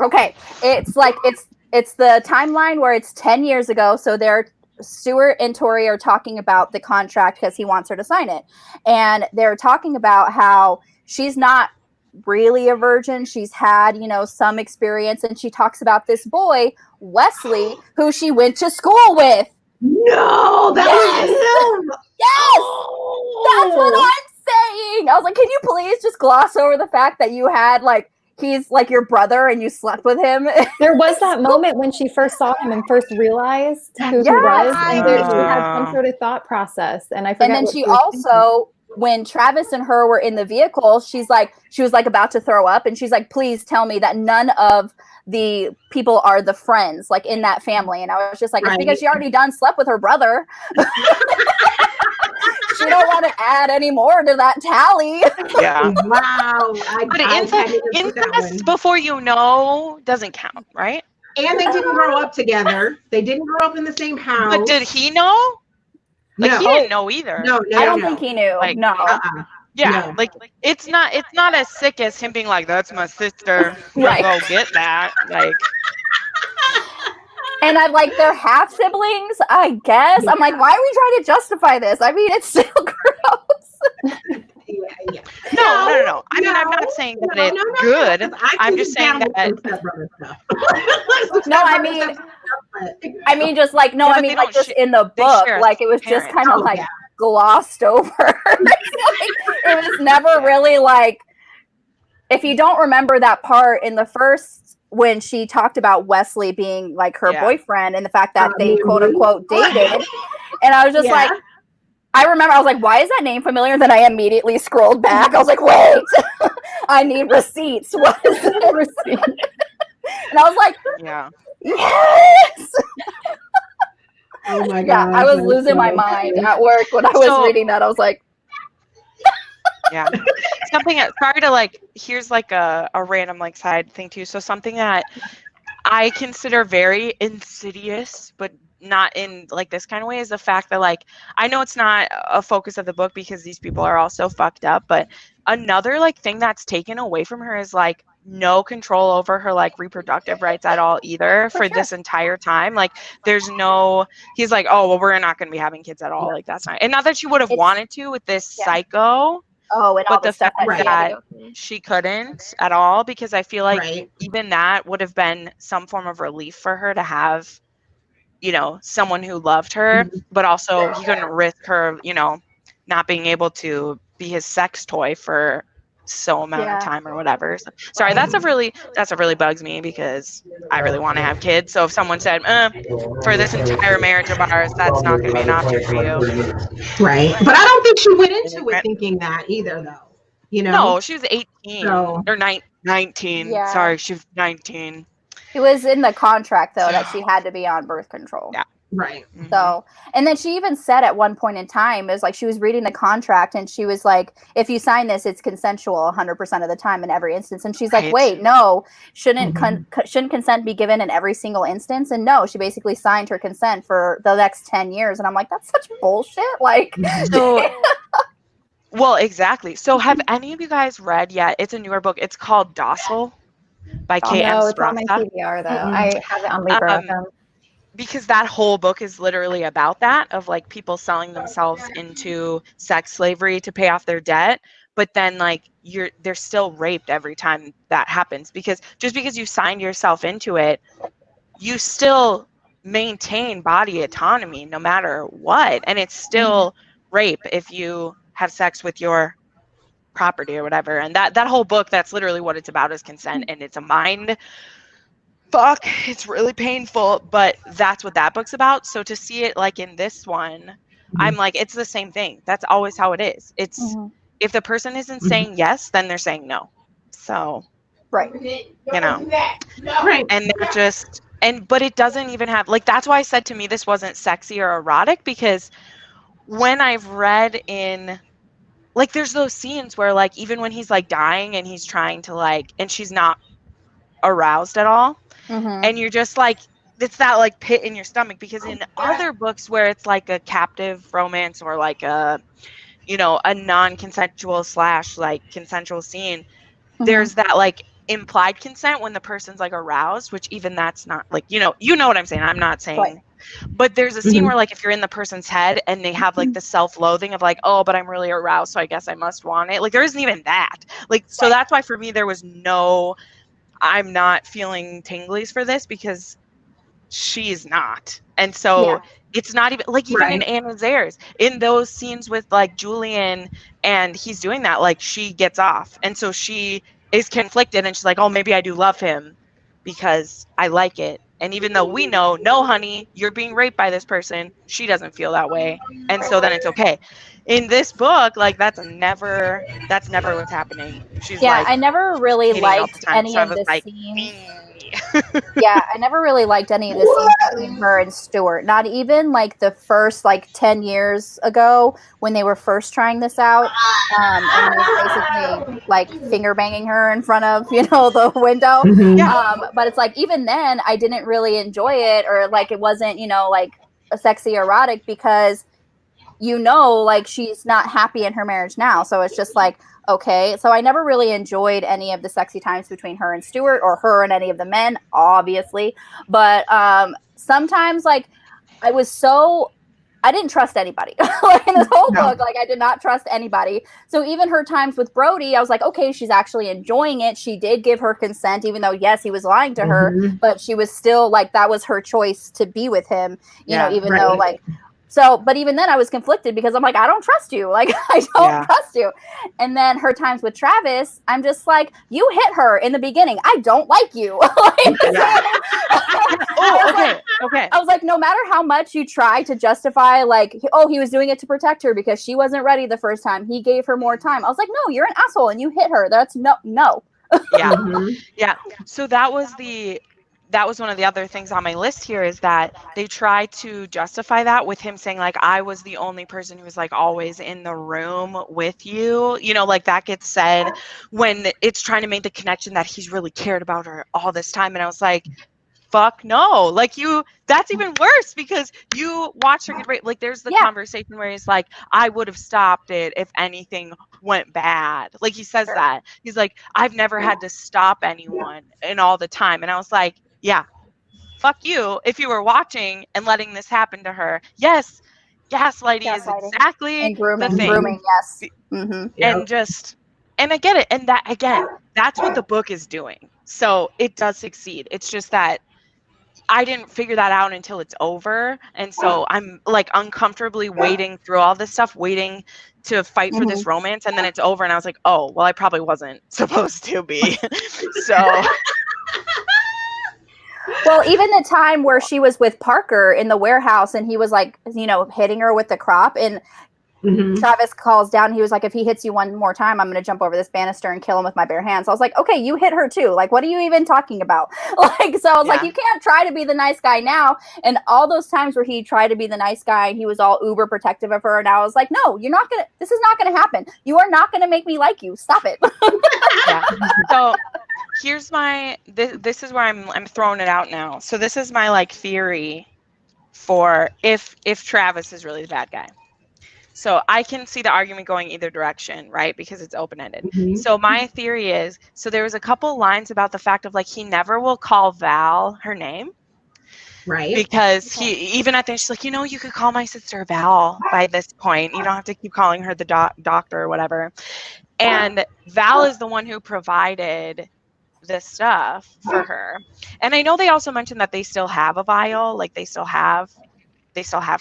C: Okay. It's like it's the timeline where it's 10 years ago. So Stuart and Tori are talking about the contract because he wants her to sign it. And they're talking about how she's not really a virgin. She's had, some experience. And she talks about this boy, Wesley, who she went to school with.
B: No, that was him.
C: Yes. That's what I'm saying. I was like, can you please just gloss over the fact that you had he's like your brother and you slept with him?
D: There was that moment when she first saw him and first realized who he was, and she had some sort of thought process. And I forgot.
C: And then she also when Travis and her were in the vehicle, she was like about to throw up, and she's like, please tell me that none of the people are the friends like in that family. And I was just like, it's because she already done slept with her brother. She don't want to add any more to that tally.
E: Yeah.
B: Wow.
E: But incest before you know doesn't count, right?
B: And they didn't grow up together. They didn't grow up in the same house.
E: But did he know? Like, he didn't know either.
B: No,
C: I don't think he knew.
E: Like,
C: no.
E: Yeah, like it's not as sick as him being like, that's my sister.
C: Right.
E: Go get that. Like,
C: and I'm like, they're half siblings, I guess. I'm like, why are we trying to justify this? I mean, it's still gross.
E: No. I mean, I'm not saying that it's good. I'm just saying that.
C: No, I mean, just like, no, I mean, like, just in the book, like, it was just kind of like glossed over. It was never really like, if you don't remember that part in the first, when she talked about Wesley being like her boyfriend and the fact that they quote unquote dated, and I was just like, I remember I was like, why is that name familiar? Then I immediately scrolled back. I was like, wait, I need receipts. What is the receipt? And I was like, yes.
B: Oh my god!
C: Yeah, I was losing my mind at work when I was reading that. I was like,
E: yeah. Something that, sorry to like, here's like a random like side thing too. So something that I consider very insidious, but not in like this kind of way, is the fact that like, I know it's not a focus of the book because these people are all so fucked up, but another like thing that's taken away from her is like no control over her like reproductive rights at all either for this entire time. Like there's no, he's like, oh well, we're not going to be having kids at all. Like that's not, and not that she would have wanted to with this psycho.
C: Oh, and
E: but
C: the
E: fact that she couldn't at all, because I feel like even that would have been some form of relief for her to have, you know, someone who loved her, but also he couldn't risk her, you know, not being able to be his sex toy for so amount of time or whatever. So, sorry, that's a really bugs me because I really want to have kids. So if someone said, for this entire marriage of ours, that's not going to be an option for you.
B: Right. But I don't think she went into it thinking that either, though. You know?
E: No, she was 18 or 19.
C: Yeah.
E: Sorry, she was 19.
C: It was in the contract, though, that she had to be on birth control.
E: Yeah.
B: Right.
C: So, and then she even said at one point in time, it was like she was reading the contract and she was like, if you sign this, it's consensual 100% of the time in every instance. And she's like, wait, no, shouldn't consent be given in every single instance? And no, she basically signed her consent for the next 10 years. And I'm like, that's such bullshit. Like,
E: so, well, exactly. So have any of you guys read yet? It's a newer book. It's called Docile by K.M.
D: No, it's on my TBR though. I have it on Libra.
E: Because that whole book is literally about that, of like people selling themselves into sex slavery to pay off their debt, but then like they're still raped every time that happens, because just because you signed yourself into it, you still maintain body autonomy no matter what, and it's still rape if you have sex with your property or whatever. And that whole book, that's literally what it's about, is consent, and it's a mind fuck. It's really painful, but that's what that book's about. So to see it like in this one, I'm like, it's the same thing. That's always how it is. It's if the person isn't saying yes, then they're saying no. So you know, and they're just, but it doesn't even have, like, that's why I said to me this wasn't sexy or erotic, because when I've read in, like, there's those scenes where like even when he's like dying and he's trying to like, and she's not aroused at all, and you're just like, it's that like pit in your stomach, because in other books where it's like a captive romance or like a, you know, a non-consensual / like consensual scene, there's that like implied consent when the person's like aroused, which even that's not like, you know what I'm saying. I'm not saying, but there's a scene where like if you're in the person's head and they have like the self-loathing of like, oh, but I'm really aroused, so I guess I must want it. Like there isn't even that. Like, so that's why for me there was no, I'm not feeling tinglies for this, because she's not. And so it's not even like, even in Anna Zares, in those scenes with like Julian and he's doing that, like she gets off. And so she is conflicted and she's like, oh, maybe I do love him because I like it. And even though we know, no, honey, you're being raped by this person, she doesn't feel that way. And so then it's okay. In this book, like that's never what's happening. She's like,
C: I never really
E: hitting all the
C: liked
E: time.
C: any
E: So I
C: of
E: was
C: the
E: like,
C: scenes. Yeah, I never really liked any of the scenes between her and Stuart. Not even like the first 10 years ago when they were first trying this out. And he was basically like finger banging her in front of, the window. But it's like, even then I didn't really enjoy it, or like it wasn't, like a sexy erotic, because like she's not happy in her marriage now. So it's just like, okay. So I never really enjoyed any of the sexy times between her and Stuart, or her and any of the men, obviously. But sometimes I didn't trust anybody. In this whole book, I did not trust anybody. So even her times with Brody, I was like, okay, she's actually enjoying it. She did give her consent, even though, yes, he was lying to her, but she was still that was her choice to be with him, even though but even then I was conflicted, because I'm like, I don't trust you. I don't trust you. And then her times with Travis, I'm just like, you hit her in the beginning. I don't like you.
E: Okay.
C: I was like, no matter how much you try to justify, he was doing it to protect her because she wasn't ready the first time. He gave her more time. I was like, no, you're an asshole and you hit her. That's no.
E: Yeah. Yeah. So that was one of the other things on my list here, is that they try to justify that with him saying I was the only person who was always in the room with you, that gets said when it's trying to make the connection that he's really cared about her all this time. And I was like, fuck no, that's even worse, because you watched her get raped. There's the conversation where he's like, I would have stopped it if anything went bad. He says that. He's like, I've never had to stop anyone in all the time. And I was like, yeah, fuck you if you were watching and letting this happen to her. Yes, gaslighting is exactly
C: and grooming,
E: the thing.
C: Grooming, yes.
E: And I get it. And that, again, that's what the book is doing. So it does succeed. It's just that I didn't figure that out until it's over. And so I'm uncomfortably waiting through all this stuff, waiting to fight for this romance. And then it's over. And I was like, oh, well, I probably wasn't supposed to be. So...
C: Well, even the time where she was with Parker in the warehouse and he was hitting her with the crop, and Travis calls down. He was like, if he hits you one more time, I'm going to jump over this banister and kill him with my bare hands. I was like, okay, you hit her too. What are you even talking about? So I was like, you can't try to be the nice guy now. And all those times where he tried to be the nice guy and he was all uber protective of her. And I was like, no, this is not going to happen. You are not going to make me like you. Stop it.
E: So here's this is where I'm throwing it out now. So this is my theory for if Travis is really the bad guy. So I can see the argument going either direction, right? Because it's open-ended. So my theory is, so there was a couple lines about the fact of he never will call Val her name.
B: Right.
E: Because he, even at the end, she's like, you could call my sister Val by this point. You don't have to keep calling her the doctor or whatever. And Val is the one who provided this stuff for her. And I know they also mentioned that they still have a vial, they still have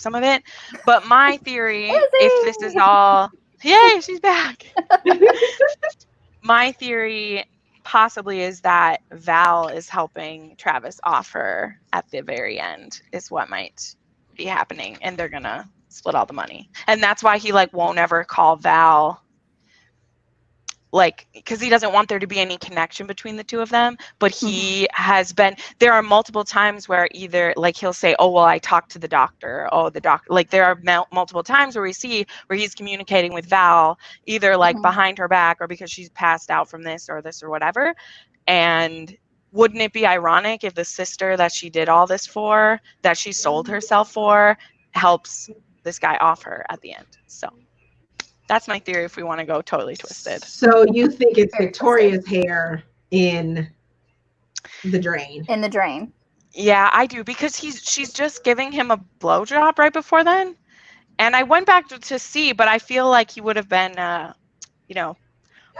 E: some of it. But my theory, if this is all, yay, she's back. My theory possibly is that Val is helping Travis off her at the very end, is what might be happening. And they're going to split all the money. And that's why he won't ever call Val, because he doesn't want there to be any connection between the two of them. But he has been, there are multiple times where either he'll say, oh, well, I talked to the doctor. Oh, the doctor, there are multiple times where we see where he's communicating with Val, either behind her back or because she's passed out from this or whatever. And wouldn't it be ironic if the sister that she did all this for, that she sold herself for, helps this guy off her at the end? So that's my theory if we want to go totally twisted.
B: So you think it's Victoria's hair in the drain?
C: In the drain.
E: Yeah, I do, because she's just giving him a blowjob right before then. And I went back to see, but I feel like he would have been,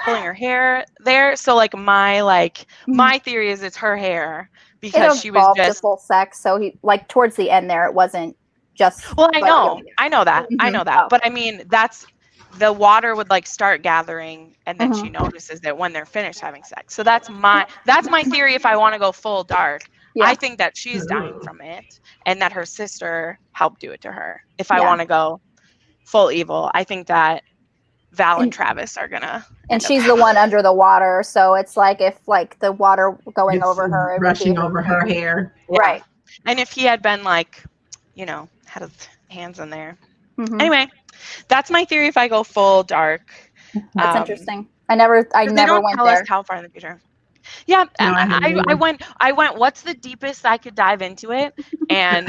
E: pulling her hair there. So my theory is it's her hair, because she was just
C: full sex. So he towards the end there, it wasn't just.
E: Well, I know that. But I mean, that's. The water would start gathering, and then she notices that when they're finished having sex. So that's my theory if I want to go full dark.
C: Yeah.
E: I think that she's dying from it, and that her sister helped do it to her. If I want to go full evil, I think that Val and Travis are gonna.
C: And she's the one under the water, so it's like if like the water going over her,
B: rushing over her hair,
C: right?
E: And if he had been like, you know, had his hands in there. Anyway, that's my theory. If I go full dark,
C: that's interesting. I never went
E: tell
C: there.
E: Us how far in the future. Yeah,
B: no,
E: I went. What's the deepest I could dive into it? And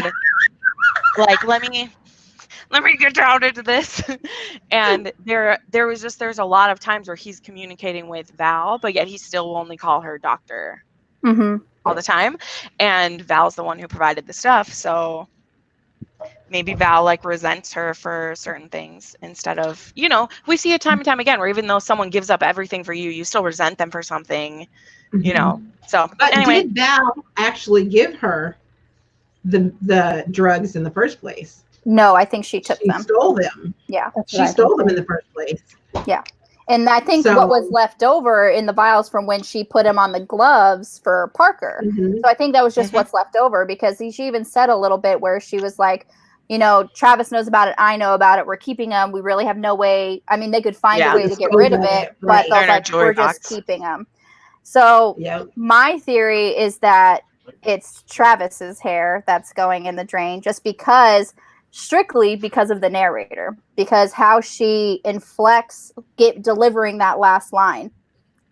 E: like, let me get down into this. And there's a lot of times where he's communicating with Val, but yet he still will only call her doctor all the time. And Val's the one who provided the stuff, so maybe Val like resents her for certain things instead of, you know, we see it time and time again where even though someone gives up everything for you, you still resent them for something, you know. So
B: but
E: anyway,
B: did Val actually give her the drugs in the first place?
C: No, I think she took them.
B: She stole them.
C: Yeah.
B: She stole them in the first place.
C: Yeah. And I think what was left over in the vials from when she put him on the gloves for Parker. So I think that was just what's left over, because she even said a little bit where she was like, you know, Travis knows about it. I know about it. We're keeping them. We really have no way. I mean, they could find a way to get rid of it, but they're like, we're just keeping them. So my theory is that it's Travis's hair that's going in the drain, just strictly because of the narrator, because how she inflects delivering that last line.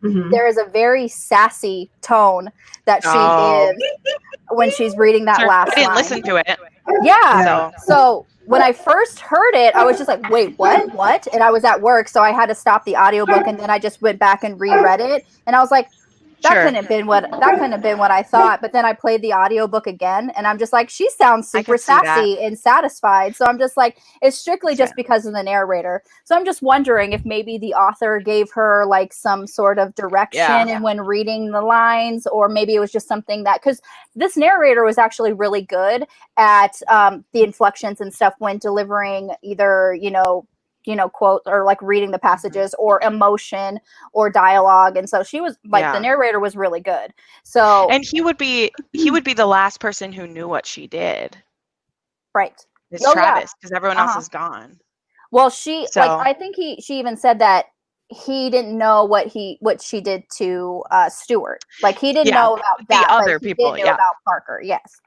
C: There is a very sassy tone that she gives when she's reading that last line.
E: I didn't listen to it.
C: Yeah. So when I first heard it, I was just like, wait, what? And I was at work, so I had to stop the audiobook, and then I just went back and reread it. And I was like, that couldn't have been what I thought. But then I played the audiobook again, and I'm just like, she sounds super sassy and satisfied. So I'm just like, it's strictly just because of the narrator. So I'm just wondering if maybe the author gave her like some sort of direction and when reading the lines, or maybe it was just something that, because this narrator was actually really good at the inflections and stuff when delivering either, you know, quote, or like reading the passages or emotion or dialogue. And so she was like, the narrator was really good. So,
E: and he would be the last person who knew what she did.
C: Right.
E: It's Travis, because everyone else is gone.
C: Well, I think she even said that he didn't know what she did to Stuart. Like he didn't know about that.
E: The other people,
C: he did know about Parker. Yes.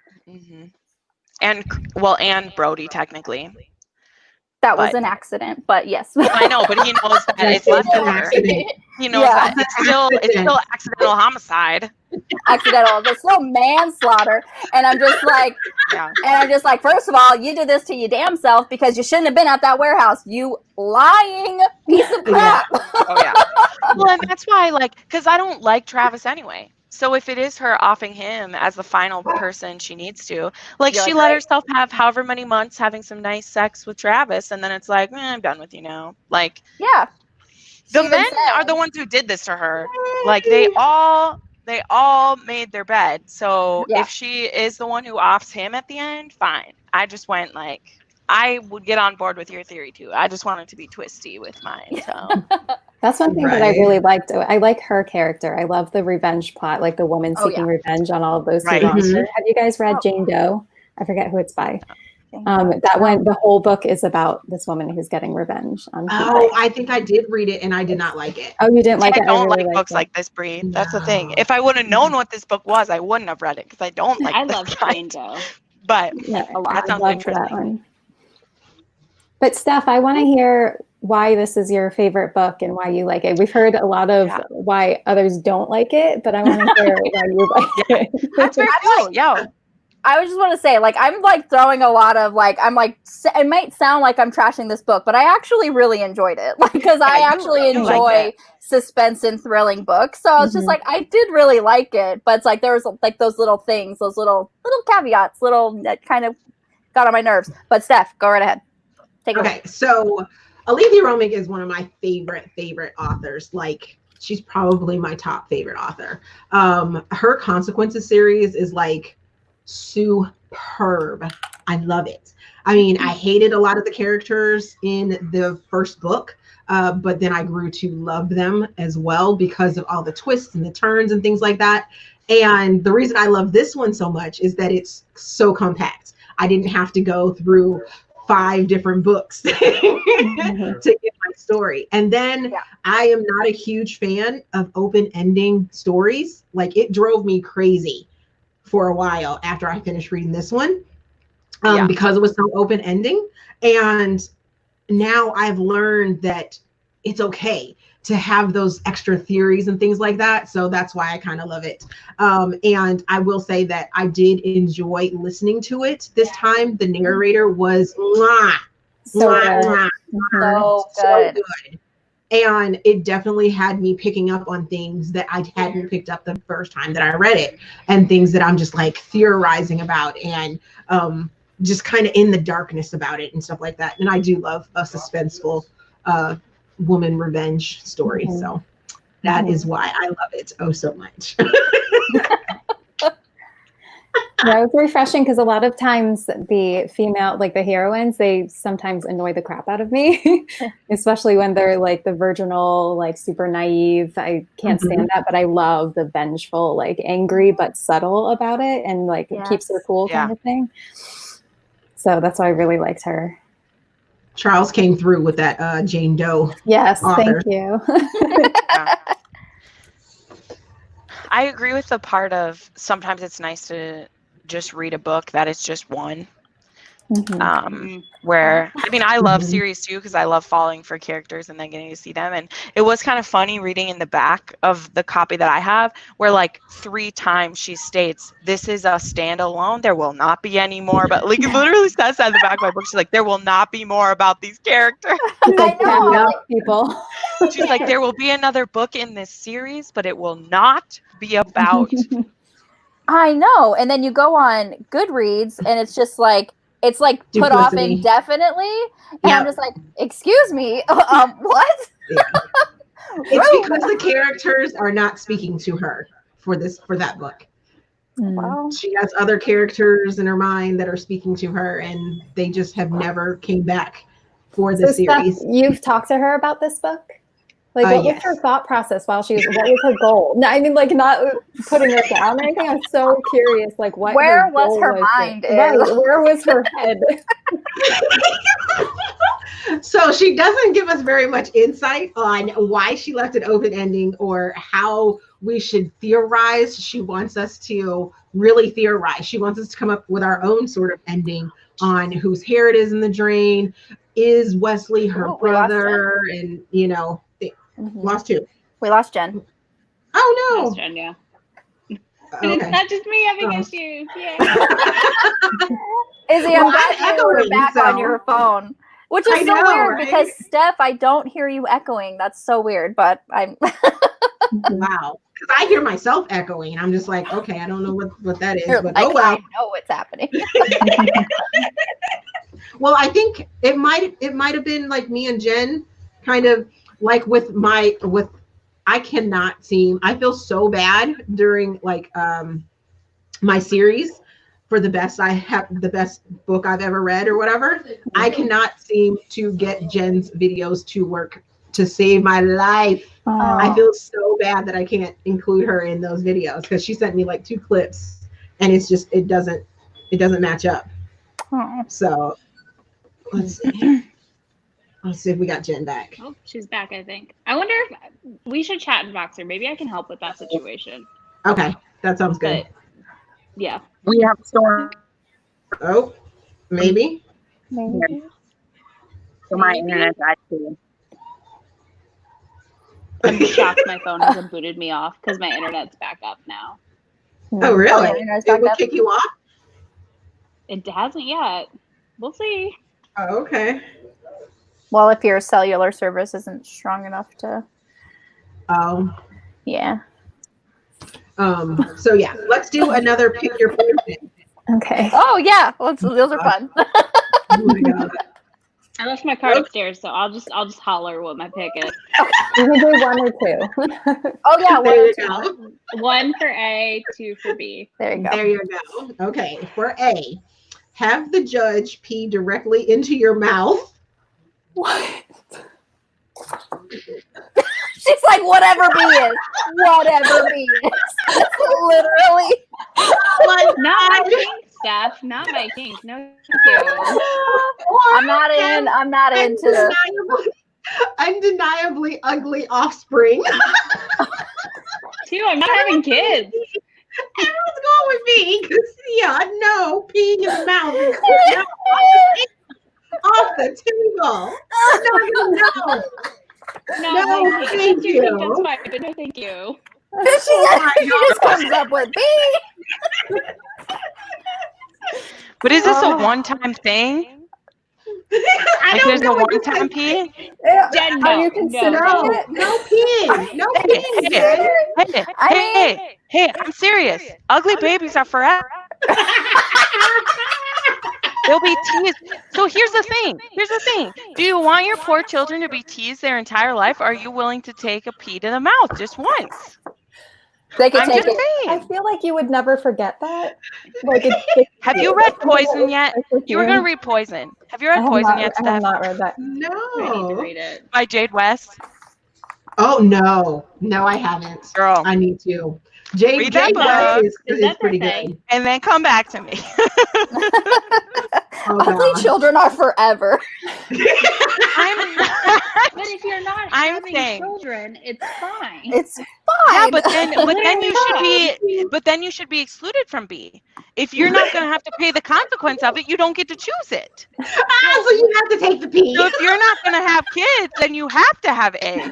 E: And Brody technically.
C: That was an accident, but yes.
E: I know, but he knows that it's leftover. He knows that it's still accidental homicide.
C: Accidental. It's still manslaughter. And I'm just like, first of all, you did this to your damn self because you shouldn't have been at that warehouse. You lying piece of crap.
E: Well, and that's why, like, because I don't like Travis anyway. So if it is her offing him as the final person she needs to, like, she let herself have however many months having some nice sex with Travis, and then it's like, I'm done with you now. Like, the men are the ones who did this to her. Like, they all made their bed. So if she is the one who offs him at the end, fine. I just went like, I would get on board with your theory too. I just wanted to be twisty with mine. So.
D: That's one thing that I really liked. I like her character. I love the revenge plot, like the woman seeking revenge on all of those who lost her. Have you guys read Jane Doe? I forget who it's by. The whole book is about this woman who's getting revenge on people.
B: I think I did read it and I did not like it.
D: Oh, you didn't like it?
E: I don't like books like this, Bree. That's the thing. If I would have known what this book was, I wouldn't have read it because I don't like
A: I love Jane Doe.
E: But that sounds interesting. That one.
D: But Steph, I want to hear why this is your favorite book and why you like it. We've heard a lot of why others don't like it, but I want to hear why you like it.
E: That's very cool. Yeah.
C: I just want to say, like, I'm like throwing a lot of like, I'm like, it might sound like I'm trashing this book, but I actually really enjoyed it. Like, because I actually enjoy suspense and thrilling books. So I was just like, I did really like it, but it's like there was like those little things, those little caveats, that kind of got on my nerves. But Steph, go right ahead. Take it away.
B: So Aleatha Romig is one of my favorite authors. Like, she's probably my top favorite author. Her Consequences series is like superb. I love it. I mean, I hated a lot of the characters in the first book, but then I grew to love them as well because of all the twists and the turns and things like that. And the reason I love this one so much is that it's so compact. I didn't have to go through 5 different books to get my story. And then I am not a huge fan of open ending stories. Like, it drove me crazy for a while after I finished reading this one, because it was so open ending. And now I've learned that it's okay to have those extra theories and things like that. So that's why I kind of love it. And I will say that I did enjoy listening to it this time. The narrator was so good. And it definitely had me picking up on things that I hadn't picked up the first time that I read it, and things that I'm just like theorizing about, and just kind of in the darkness about it and stuff like that. And I do love a suspenseful woman revenge story. So that is why I love it so much.
D: That was refreshing, because a lot of times the female, like the heroines, they sometimes annoy the crap out of me, especially when they're like the virginal, like super naive. I can't stand that, but I love the vengeful, like angry but subtle about it, and like it keeps her cool kind of thing. So that's why I really liked her.
B: Charles came through with that Jane Doe.
D: Yes,
B: author.
D: thank you.
E: I agree with the part of sometimes it's nice to just read a book that is just one. Where, I mean, I love series too, because I love falling for characters and then getting to see them. And it was kind of funny reading in the back of the copy that I have, where like 3 times she states, this is a standalone, there will not be any more. But like, it literally says that in the back of my book. She's like, there will not be more about these characters.
D: I know, people.
E: She's like, there will be another book in this series, but it will not be about.
C: I know. And then you go on Goodreads and it's just like, it's like put
B: Duplicity.
C: off indefinitely. And I'm just like, excuse me, what?
B: It's because the characters are not speaking to her for that book.
C: Wow.
B: She has other characters in her mind that are speaking to her, and they just have never came back for the series.
D: Steph, you've talked to her about this book? Like, what was her thought process what was her goal? No, I mean, like, not putting her down or anything. I'm so curious, like, what
C: where was her mind?
D: Right, where was her head?
B: So she doesn't give us very much insight on why she left it open ending or how we should theorize. She wants us to really theorize. She wants us to come up with our own sort of ending on whose hair it is in the drain. Is Wesley her brother? And, you know, lost who?
C: We lost Jen.
B: Oh, no.
A: Lost Jen, yeah. But it's not just me having issues. Yeah.
C: Izzy, I'm glad you were back on your phone. Which is so weird, right? Because Steph, I don't hear you echoing. That's so weird, but I'm
B: wow. Because I hear myself echoing, and I'm just like, okay, I don't know what that is, but
C: I
B: oh well.
C: I know what's happening.
B: Well, I think it might have been like me and Jen, kind of like I cannot seem. I feel so bad during like my series for the best book I've ever read or whatever. I cannot seem to get Jen's videos to work to save my life. I feel so bad that I can't include her in those videos, because she sent me like 2 clips and it's just it doesn't match up. So let's see. Let's see if we got Jen back.
A: Oh, she's back, I think. I wonder if we should chat in Voxer. Maybe I can help with that situation.
B: Okay, that sounds good.
A: But, yeah.
F: We have a storm.
B: Oh, maybe.
F: So my internet died too.
A: I'm shocked my phone hasn't booted me off because my internet's back up now.
B: Oh, really? It will kick you off?
A: It hasn't yet. We'll see.
B: Oh, okay.
C: Well, if your cellular service isn't strong enough to.
B: Oh.
C: Yeah.
B: So yeah, let's do another pick your poison.
D: Okay.
C: Oh yeah, those are fun.
B: Oh my God.
A: I left my card upstairs, so I'll just holler what my pick is.
D: You can do 1 or 2.
C: Oh yeah, 1
B: There
C: or
B: you
C: 2.
B: go.
A: 1 for A, 2 for B.
C: There you go.
B: There you go. Okay, for A, have the judge pee directly into your mouth.
D: What?
C: She's like, whatever B is. Whatever B is. That's literally.
G: Not my kink, Steph. Not my kink. No, thank you.
C: I'm not into
B: undeniably ugly offspring.
G: Too, I'm not having kids.
B: Everyone's going with me because no peeing in the mouth is off the table. No.
G: No,
B: thank you.
G: That's fine, but no, thank you.
C: she just comes up with B.
E: But is this a one-time thing? Like there's a one-time pee?
G: Jen,
C: Are you considering it?
B: No peeing. No peeing.
E: Hey, I'm serious. Ugly babies are forever. They'll be teased. So here's the thing. Do you want your poor children to be teased their entire life? Or are you willing to take a pee to the mouth just once?
C: They can take it.
D: I feel like you would never forget that. Like,
E: have you read Poison yet? You were going to read Poison. Have you read Poison yet, Steph?
D: I have not read that.
B: No.
G: I need to read it.
E: By Jade West?
B: Oh, no. No, I haven't.
E: Girl.
B: I need to. Jade
E: book.
B: is pretty good.
E: And then come back to me.
C: Ugly children are forever.
G: But if you're not having children, it's fine.
C: It's fine.
E: Yeah, but then you should be excluded from B. If you're not going to have to pay the consequence of it, you don't get to choose it.
B: So you have to take the P.
E: So if you're not going to have kids, then you have to have A.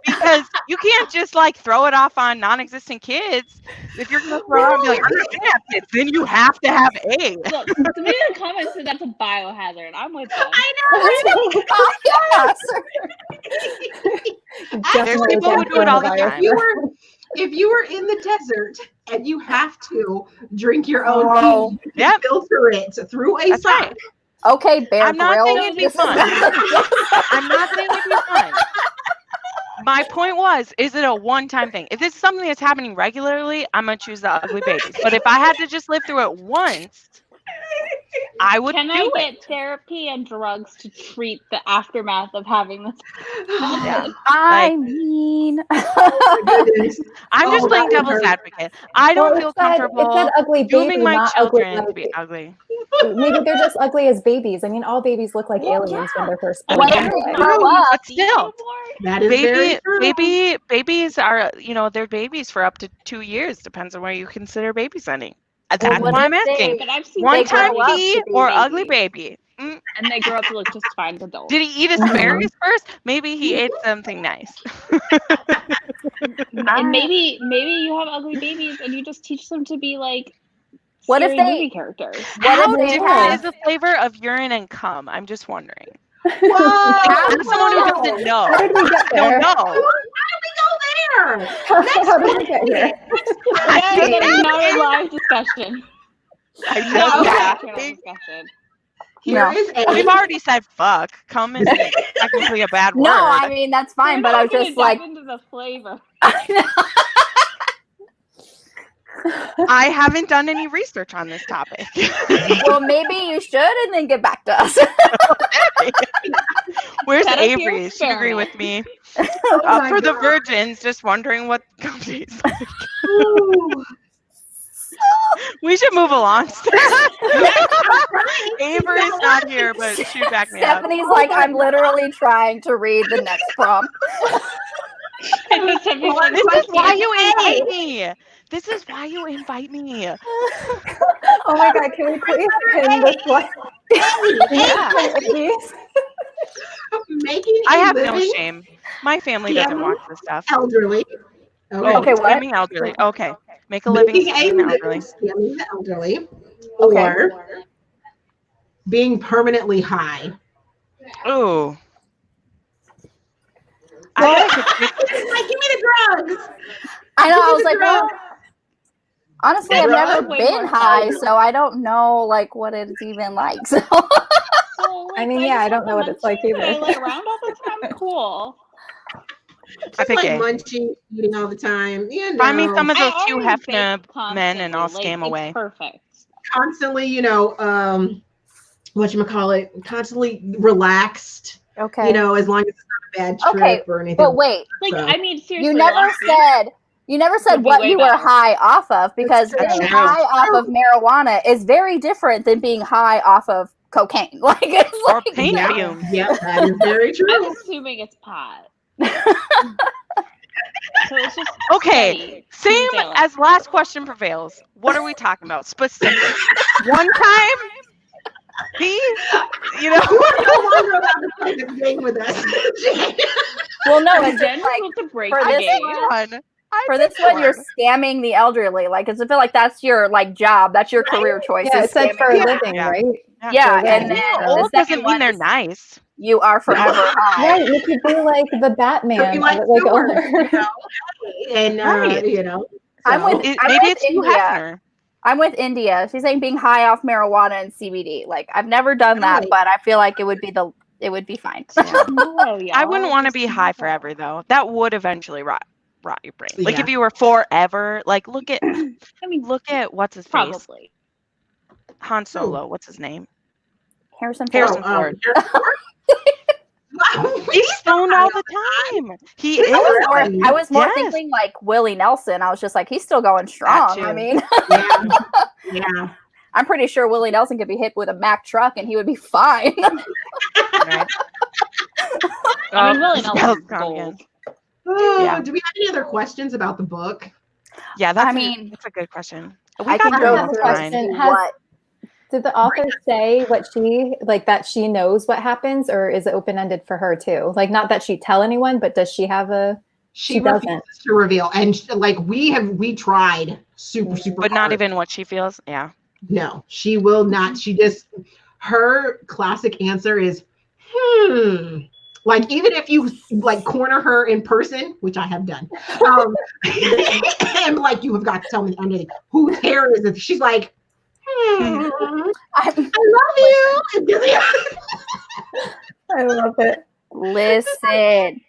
E: Because you can't just like throw it off on non-existent kids. If you're going to throw it out and be like, I'm not going to have kids, then you have to have A.
G: Look, somebody in the comments said that's a biohazard. I'm with them.
E: There's people who do it all the time.
B: If you were in the desert and you have to drink your own pee, filter it through a sock.
E: Right.
C: Okay, Bear
E: I'm not
C: Grylls.
E: saying it'd be fun. I'm not saying it'd be fun. My point was, is it a one-time thing? If this is something that's happening regularly, I'm going to choose the ugly babies. But if I had to just live through it once, I would
G: Can I get therapy and drugs to treat the aftermath of having this?
E: Yeah.
C: I mean,
E: I'm just playing devil's advocate. I don't feel comfortable
D: it said ugly baby,
E: dooming my
D: not
E: children
D: ugly
E: to be ugly.
D: Maybe they're just ugly as babies. I mean, all babies look like aliens when they're first born.
E: But still,
B: that is very true.
E: babies are, they're babies for up to 2 years. Depends on where you consider babysitting. That's why I'm asking. One-time pee or ugly baby?
G: And they grow up to look just fine as adults.
E: Did he eat asparagus first? Maybe he ate something nice.
G: And maybe you have ugly babies and you just teach them to be like
C: what if they
G: movie characters?
E: How different is the flavor of urine and cum? I'm just wondering. I'm someone who doesn't know.
D: How did we get there?
E: I don't know.
B: How
D: did we get here?
G: That is another live discussion.
E: We've already said fuck. Cum is technically a bad word.
C: No, I mean that's fine, but I was just like
G: into the flavor.
E: I haven't done any research on this topic.
C: Well, maybe you should and then get back to us.
E: Where's Avery? She agree with me. For the virgins, just wondering what cum tastes like. We should move along. Avery's not here, but she backed me up.
C: Stephanie's like, I'm literally trying to read the next prompt.
E: This is why you invite me. This is why you invite me.
D: Oh my God, can we please pin this one?
E: I have no shame. My family doesn't watch this stuff.
B: Elderly.
C: Okay, what?
E: Scamming elderly. Okay. Make a living scamming elderly.
B: Scamming the elderly. Or being permanently high.
E: Ooh.
B: Like, give me the drugs.
C: I know. I was like, well, honestly, I've never been high, so I don't know like what it's even like. So.
D: I mean, I don't know what it's like either.
G: I lay around all the time. Cool.
B: I think munching, eating all the time.
E: Find me some of those Hugh Hefner men and I'll scam away.
G: Perfect.
B: Constantly, whatchamacallit, constantly relaxed.
C: Okay.
B: As long as it's not a bad trip or anything.
C: But wait,
G: Like,
B: So.
G: I mean, seriously,
C: you never said
G: Would be
C: what
G: way
C: you were
G: better.
C: high off of, because
B: That's
C: being
B: true.
C: high off of marijuana is very different than being high off of cocaine. Like, it's
E: Or
C: like,
E: paint
B: Yeah.
E: fumes.
B: Yep, that is very
G: I'm
B: true.
G: assuming it's pot. So it's just
E: Okay,
G: steady,
E: same
G: smooth sailing.
E: as last question prevails. What are we talking about? Specific. One time? B? You know?
B: You are no longer allowed to play this game with us.
C: well, no, it's
G: Jen
C: just like,
G: was supposed to break
C: for
G: the
C: this
G: game.
E: One.
C: for this one, you're scamming the elderly. Like, it's, I feel like that's your like job, that's your career choice.
D: Yeah,
C: is
D: it said
C: scamming
D: for a
C: the
D: living,
E: Yeah.
D: right?
C: Yeah,
D: For
C: and
D: living.
C: then
E: Old
C: the second
E: doesn't mean
C: one
E: they're
C: is
E: nice.
C: you are forever high.
D: Right, you could be like the Batman,
B: Be like
D: like
B: Stuart,
D: older.
B: And
E: Right.
B: you know,
C: I'm
B: so-
C: with
E: Maybe it's Hugh
C: India.
E: Hefner.
C: I'm with India. She's saying being high off marijuana and CBD. Like, I've never done that,
B: Really?
C: but I feel like it would be fine.
G: No, y'all.
E: I wouldn't want to
G: Just
E: be high
G: no.
E: forever, though. That would eventually rot your brain. Like,
B: Yeah.
E: if you were forever, like, look at
G: I mean,
E: what's his face?
G: probably.
E: Han Solo. What's his name?
C: Harrison
E: Harrison
C: Ford.
E: Ford. He's stoned all the time. He is.
C: I was more
E: Yes.
C: thinking like Willie Nelson. I was just like, he's still going strong.
E: too.
C: I mean,
B: Yeah.
C: I'm pretty sure Willie Nelson could be hit with a Mack truck and he would be fine.
E: Right.
G: I mean, Willie
E: Spell's
G: Nelson's
E: gone
G: gold.
E: again.
B: Oh,
E: Yeah.
B: do we have any other questions about the book?
E: Yeah, that's
C: mean,
E: a good question.
C: I
E: got
C: can
E: through
C: go
E: it
D: have a
C: through
E: fine.
D: question.
C: and
D: Has-
C: what.
D: Did the author say what she, like, that she knows what happens, or is it open-ended for her too? Like, not that she tell anyone, but does she have a,
B: She
D: She doesn't.
B: refuses to reveal, and like we tried super
E: But not
B: hard.
E: even what she feels. Yeah.
B: No, she will not. She just, her classic answer is like, even if you like corner her in person, which I have done, and like, you have got to tell me under whose hair is it, she's like, I love you.
D: I love it.
C: Listen.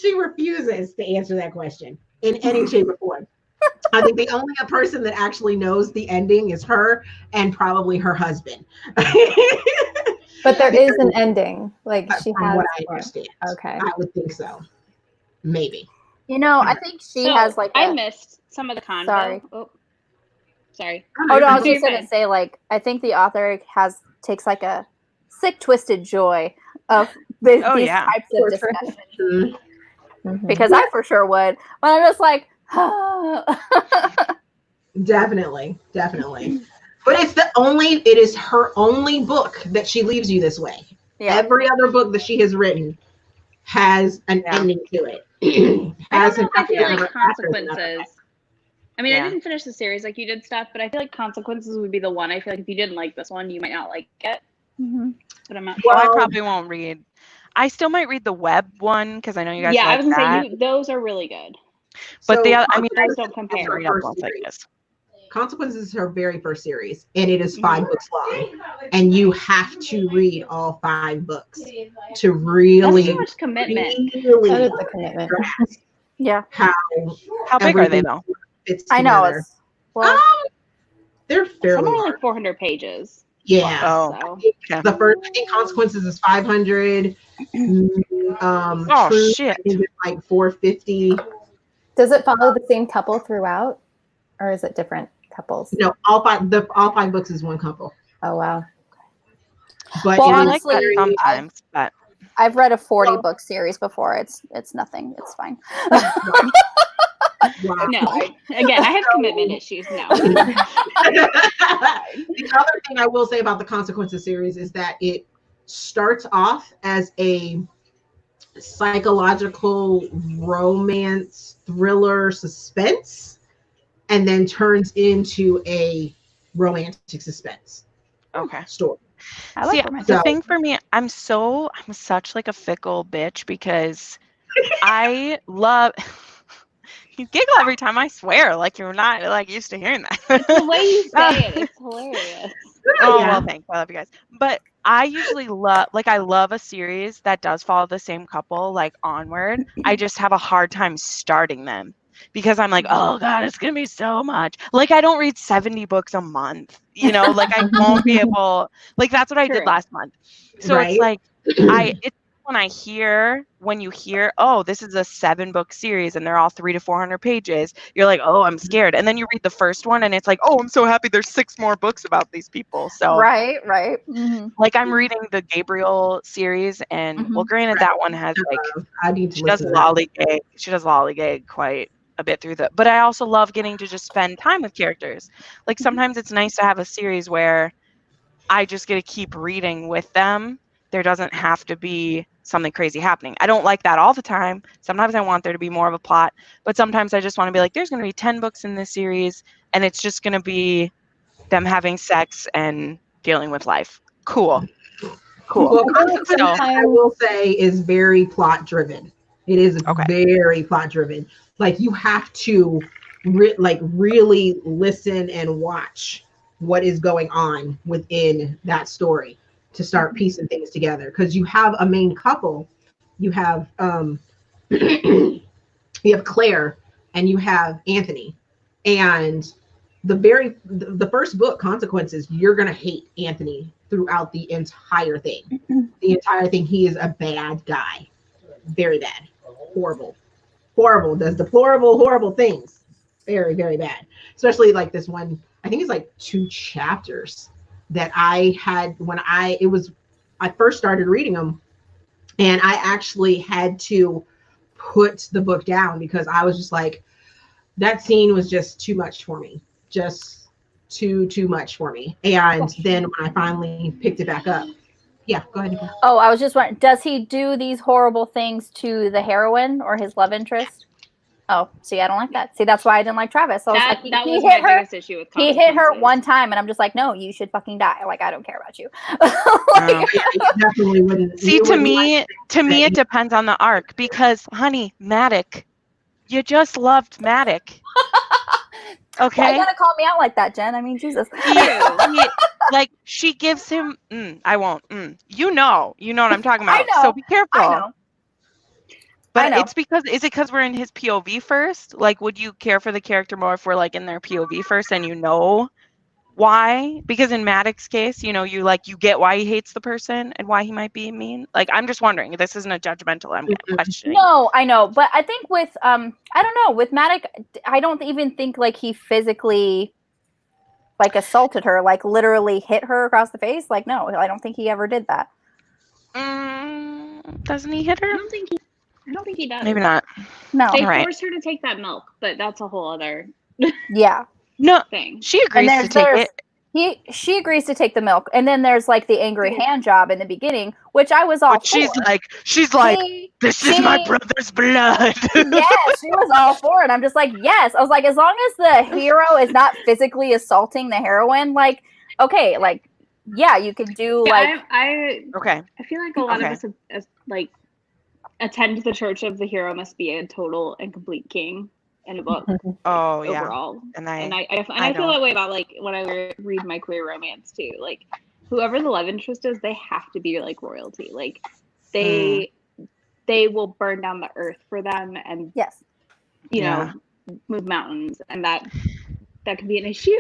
B: She refuses to answer that question in any shape or form. I think the only person that actually knows the ending is her and probably her husband.
D: But there is an ending. Like, she
B: From
D: has
B: what I
D: one.
B: understand.
D: Okay.
B: I would think so. Maybe.
C: You know, I think she
G: So,
C: has like
G: I
C: a,
G: missed some of the convo.
C: Sorry.
G: Oh, sorry.
C: oh no, I was
G: You're
C: just gonna
G: fine.
C: say, like, I think the author takes like a sick, twisted joy of these
E: yeah.
C: types of
D: For sure.
C: discussions.
D: Mhm.
C: Because I for sure would. But I'm just like,
B: Definitely. But it is her only book that she leaves you this way.
C: yeah.
B: Every other book that she has written has an ending to it.
G: I
B: Has
G: don't know if I feel
B: an
G: like consequences. I mean,
E: Yeah.
G: I didn't finish the series like you did, stuff, but I feel like consequences would be the one. I feel like if you didn't like this one, you might not like it.
C: Mhm.
G: But I'm not
E: Well,
G: sure.
E: I probably won't read. I still might read the web one because I know you guys
G: Yeah,
E: like
G: I was gonna
E: that.
G: say those are really good.
E: But
B: So
E: the other, I mean,
G: Those don't
B: Consequences
G: compare.
B: is her
E: read up
B: first
E: ones like
B: series.
E: this.
B: Consequences is her very first series, and it is 5 books long. And you have to read all 5 books to really,
G: That's too much commitment.
D: That
B: really
D: is a commitment.
B: grasp
C: Yeah.
B: how
E: How big are they
B: everything
E: though?
B: fits
C: I know.
B: together.
C: It's well,
B: They're
G: Some
B: fairly
G: are
B: large.
G: like 400 pages.
B: Yeah.
E: Oh,
G: So
E: yeah.
B: The first, I think, Consequences is 500.
E: Oh,
B: Truth,
E: shit.
B: I think it's like 450.
D: Does it follow the same couple throughout, or is it different couples?
B: No, all 5 books is one couple.
D: Oh, wow.
B: But
C: Well,
B: it is
E: I like that
C: honestly,
E: sometimes, but
C: I've read a 40 book series before. It's nothing. It's fine.
B: wow.
G: no. Again, I have commitment issues now.
B: The other thing I will say about the Consequences series is that it starts off as a psychological romance thriller suspense and then turns into a romantic suspense
E: okay.
B: story.
C: I like
E: See,
C: romantic.
E: the thing for me, I'm such like a fickle bitch because I love. You giggle every time I swear, like you're not like used to hearing that.
G: The way you say it, it's hilarious.
E: Oh,
B: Yeah.
E: well, thanks. I love you guys. But I usually I love a series that does follow the same couple, like Onward. I just have a hard time starting them because I'm like, oh God, it's going to be so much. Like, I don't read 70 books a month, like I won't be able, like, that's what I did
G: True.
E: last month. So
B: Right.
E: it's like, when you hear, oh, this is a 7-book series and they're all 300 to 400 pages, you're like, oh, I'm scared. And then you read the first one and it's like, oh, I'm so happy there's 6 more books about these people. So
C: right. Mm-hmm.
E: like I'm reading the Gabriel series, and well, granted that one has like
B: I need to
E: she does lollygag quite a bit through but I also love getting to just spend time with characters. Like sometimes it's nice to have a series where I just get to keep reading with them. There doesn't have to be something crazy happening. I don't like that all the time. Sometimes I want there to be more of a plot, but sometimes I just want to be like, there's going to be 10 books in this series, and it's just going to be them having sex and dealing with life. Cool.
B: Well, Consequences, I will say, is very plot driven. It is very plot driven. Like you have to really listen and watch what is going on within that story to start piecing things together, because you have a main couple. You have you have Claire and you have Anthony, and the first book, Consequences, you're gonna hate Anthony throughout the entire thing. He is a bad guy, very bad, horrible, does deplorable, horrible things, very, very bad. Especially like this one, I think it's like 2 chapters that I had when I first started reading them, and I actually had to put the book down because I was just like, that scene was just too much for me, just too much for me. And then when I finally picked it back up, yeah, go ahead, Nicole.
C: Oh, I was just wondering, does he do these horrible things to the heroine or his love interest? Oh, see, I don't like that. See, that's why I didn't like Travis. So
G: that
C: he
G: was
C: hit
G: my
C: her.
G: biggest issue with
C: He hit her one time, and I'm just like, no, you should fucking die. Like, I don't care about you.
B: Definitely wouldn't.
E: See, to me, it depends on the arc, because, honey, Matic, you just loved Matic. Okay.
C: Why you gotta call me out like that, Jen? I mean, Jesus.
E: Like she gives him. I won't. You know what I'm talking about.
C: I know.
E: So be careful.
C: I know.
E: But it's because, is it because we're in his POV first? Like, would you care for the character more if we're like in their POV first and you know why? Because in Maddox's case, you get why he hates the person and why he might be mean. Like, I'm just wondering. This isn't a judgmental. I'm questioning.
C: No, I know, but I think with I don't know, with Maddox, I don't even think like he physically like assaulted her, like literally hit her across the face. Like, no, I don't think he ever did that.
E: Doesn't he hit her?
G: I don't think he does.
E: Maybe not.
C: No.
G: They
E: right.
G: forced her to take that milk, but that's a whole other
C: Yeah.
E: No,
G: thing.
E: she agrees to take it.
C: She agrees to take the milk, and then there's like the angry hand job in the beginning, which I was all
E: But she's
C: for.
E: like, this is my brother's blood.
C: Yes, she was all for it. I'm just like, yes. I was like, as long as the hero is not physically assaulting the heroine, like, okay, like, yeah, you can do like.
G: I feel like a lot of us have, like, attend the church of the hero must be a total and complete king in a book.
E: Oh
G: overall.
E: Yeah.
G: And I feel that way about like when I read my queer romance too. Like whoever the love interest is, they have to be like royalty. Like they will burn down the earth for them, and you know, move mountains, and that can be an issue.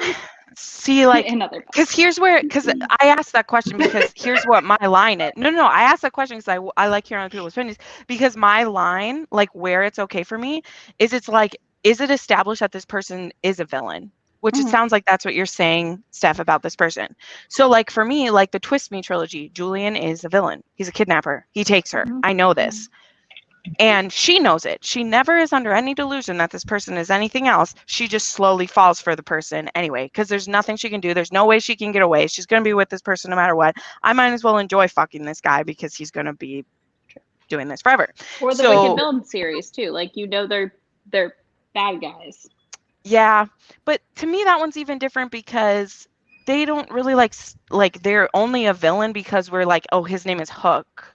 E: See, like, because I asked that question because here's what my line is. No, I asked that question because I like hearing other people's opinions, because my line, like, where it's okay for me is it's like, is it established that this person is a villain? Which it sounds like that's what you're saying, Steph, about this person. So, like, for me, like the Twist Me trilogy, Julian is a villain. He's a kidnapper. He takes her. I know this. And she knows it. She never is under any delusion that this person is anything else. She just slowly falls for the person anyway, because there's nothing she can do. There's no way she can get away. She's going to be with this person no matter what. I might as well enjoy fucking this guy because he's going to be doing this forever.
G: Or the Wicked Villain series too. Like, you know, they're bad guys. Yeah, but to me that one's even different because they don't really like they're only a villain because we're like, oh, his name is Hook.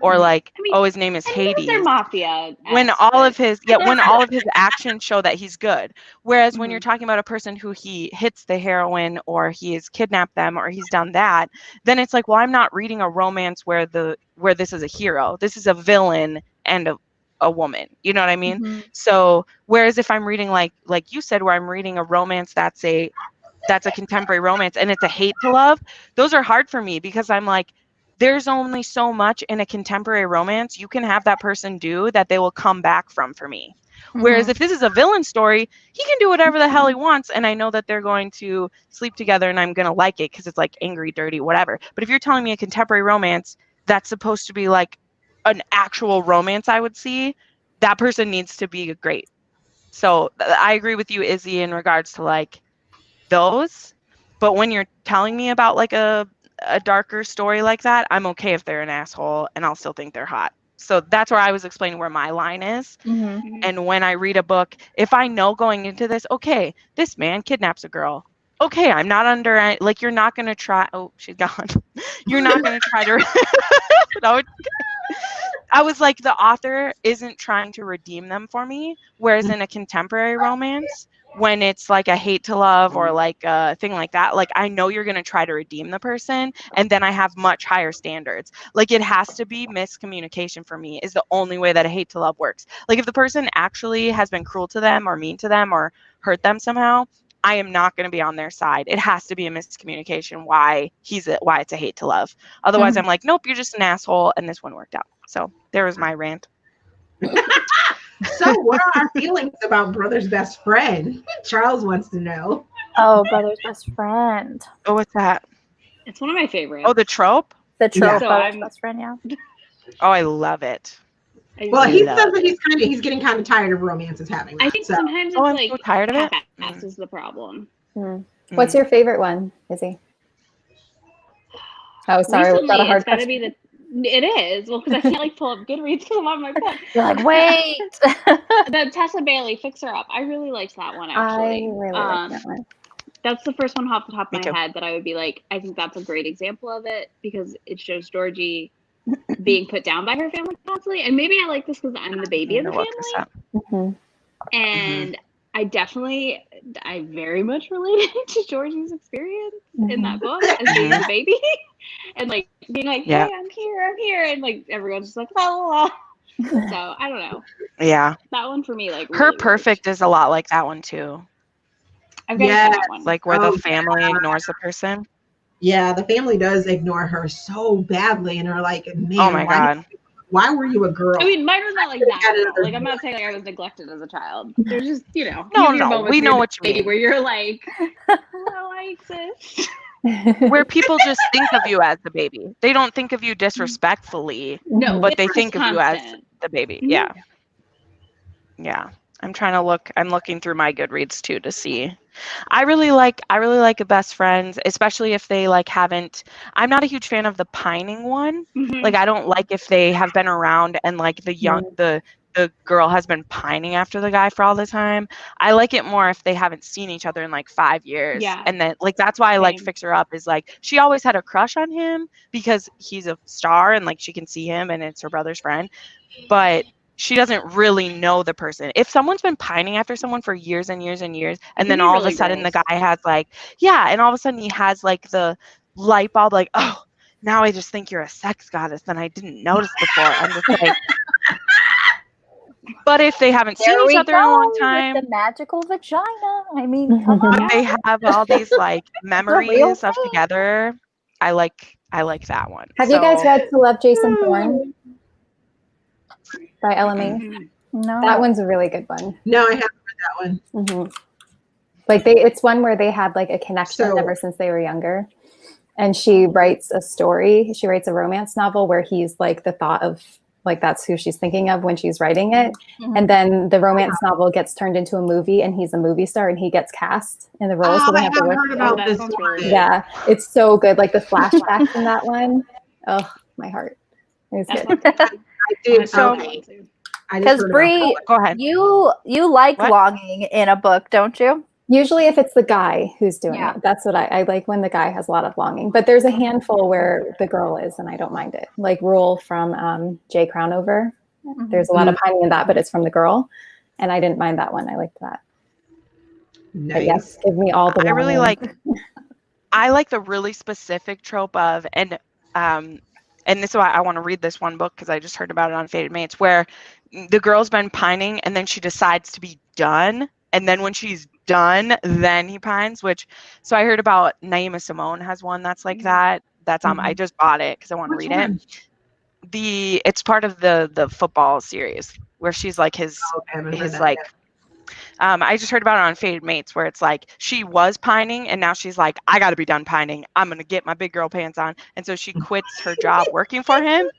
G: Or like, oh, his name is Hades. They're mafia.
E: When all of his actions show that he's good. Whereas when you're talking about a person who he hits the heroine, or he has kidnapped them, or he's done that, then it's like, well, I'm not reading a romance where this is a hero. This is a villain and a woman. You know what I mean? So whereas if I'm reading like you said, where I'm reading a romance that's a contemporary romance and it's a hate to love, those are hard for me because I'm like, there's only so much in a contemporary romance you can have that person do that they will come back from for me. Whereas if this is a villain story, he can do whatever the hell he wants, and I know that they're going to sleep together and I'm going to like it because it's like angry, dirty, whatever. But if you're telling me a contemporary romance that's supposed to be like an actual romance I would see, that person needs to be great. So I agree with you, Izzy, in regards to like those. But when you're telling me about like a darker story like that, I'm okay if they're an asshole and I'll still think they're hot. So that's where I was explaining where my line is. And when I read a book, if I know going into this, okay, this man kidnaps a girl. Okay, I'm not under, like, you're not going to try. Oh, she's gone. You're not going to try to. No, I was like, the author isn't trying to redeem them for me. Whereas in a contemporary romance, when it's like a hate to love or like a thing like that, like I know you're going to try to redeem the person, and then I have much higher standards. Like it has to be miscommunication for me is the only way that a hate to love works. Like if the person actually has been cruel to them or mean to them or hurt them somehow, I am not going to be on their side. It has to be a miscommunication why it's a hate to love. Otherwise I'm like, nope, you're just an asshole, and this one worked out. So there was my rant.
B: So what are our feelings about Brother's Best Friend? Charles wants to know.
C: Oh, Brother's Best Friend.
E: Oh, what's that?
G: It's one of my favorites.
E: Oh, the trope?
C: The trope,
G: So
C: Brother's Best Friend, yeah.
E: Oh, I love it.
B: Well, he says that he's getting kind of tired of romances having that.
G: I think sometimes it's
E: I'm
G: like
E: so tired of it.
G: half-assed is the problem.
D: What's your favorite one, Izzy? Oh, sorry.
G: Recently,
D: Was that a hard
G: it's got to
D: question?
G: be the. It is. Well, because I can't like pull up Goodreads because I'm on my phone.
C: You're like, wait.
G: The Tessa Bailey Fix Her Up. I really liked that one actually.
D: I really like that one.
G: That's the first one off the top of
E: Me
G: my
E: too.
G: head that I would be like, I think that's a great example of it because it shows Georgie being put down by her family constantly. And maybe I like this because I'm the baby of the family. And I very much related to Georgie's experience in that book as being the baby. And like being like, hey, I'm here. And like everyone's just like, la la la. So I don't know.
E: Yeah.
G: That one for me, like
E: Her
G: really
E: Perfect is a lot like that one too.
G: I've got that one.
E: Like where the family ignores the person.
B: Yeah, the family does ignore her so badly, and are like, man,
E: Oh my God.
B: Why were you a girl?
G: I mean, mine was not like that. Like, I'm not saying like I was neglected as a child. There's just, you know,
E: we know what you mean.
G: Where you're like, oh, I exist.
E: Where people just think of you as the baby. They don't think of you disrespectfully.
G: No,
E: but they think of you as the baby.
G: Mm-hmm.
E: Yeah. Yeah. I'm looking through my Goodreads too to see. I really like a best friends, especially if they like haven't. I'm not a huge fan of the pining one. Like I don't like if they have been around and like the girl has been pining after the guy for all the time. I like it more if they haven't seen each other in like 5 years.
G: Yeah.
E: And then like that's why I like Fix Her Up is like she always had a crush on him because he's a star and like she can see him and it's her brother's friend. But she doesn't really know the person. If someone's been pining after someone for years and years and years, and then all of a sudden the guy has like, and all of a sudden he has like the light bulb, like, oh, now I just think you're a sex goddess, and I didn't notice before. I'm just like, but if they haven't seen each other in a long time,
C: the magical vagina. I mean, come on.
E: But they have all these like memories and stuff together. I like that one.
D: Have you guys read To Love Jason Thorne by Ella May?
C: No,
D: that one's a really good one.
B: No, I haven't read that one.
D: Like it's one where they had like a connection ever since they were younger, and she writes a story. She writes a romance novel where he's like the thought of like that's who she's thinking of when she's writing it, and then the romance novel gets turned into a movie, and he's a movie star, and he gets cast in the role.
B: Oh,
D: so they
B: I
D: have to
B: haven't
D: work
B: heard about this one.
D: Yeah, it's so good. Like the flashbacks in that one. Oh, my heart. It's good.
B: I did.
E: So,
C: because Bree,
E: go ahead.
C: You like longing in a book, don't you?
D: Usually if it's the guy who's doing it. That's what I like, when the guy has a lot of longing. But there's a handful where the girl is, and I don't mind it. Like Rule from Jay Crownover. There's a lot of pining in that, but it's from the girl. And I didn't mind that one. I liked that.
B: Nice.
D: But yes, give me all the
E: I really
D: longing.
E: I like the really specific trope of, and this is why I want to read this one book because I just heard about it on Fated Mates, where the girl's been pining and then she decides to be done. And then when she's done, then he pines, so I heard about Naima Simone has one that's like that. that's on. I just bought it because I want to read it. It's part of the football series where she's like his like. I just heard about it on Fated Mates where it's like she was pining and now she's like, I got to be done pining. I'm going to get my big girl pants on. And so she quits her job working for him.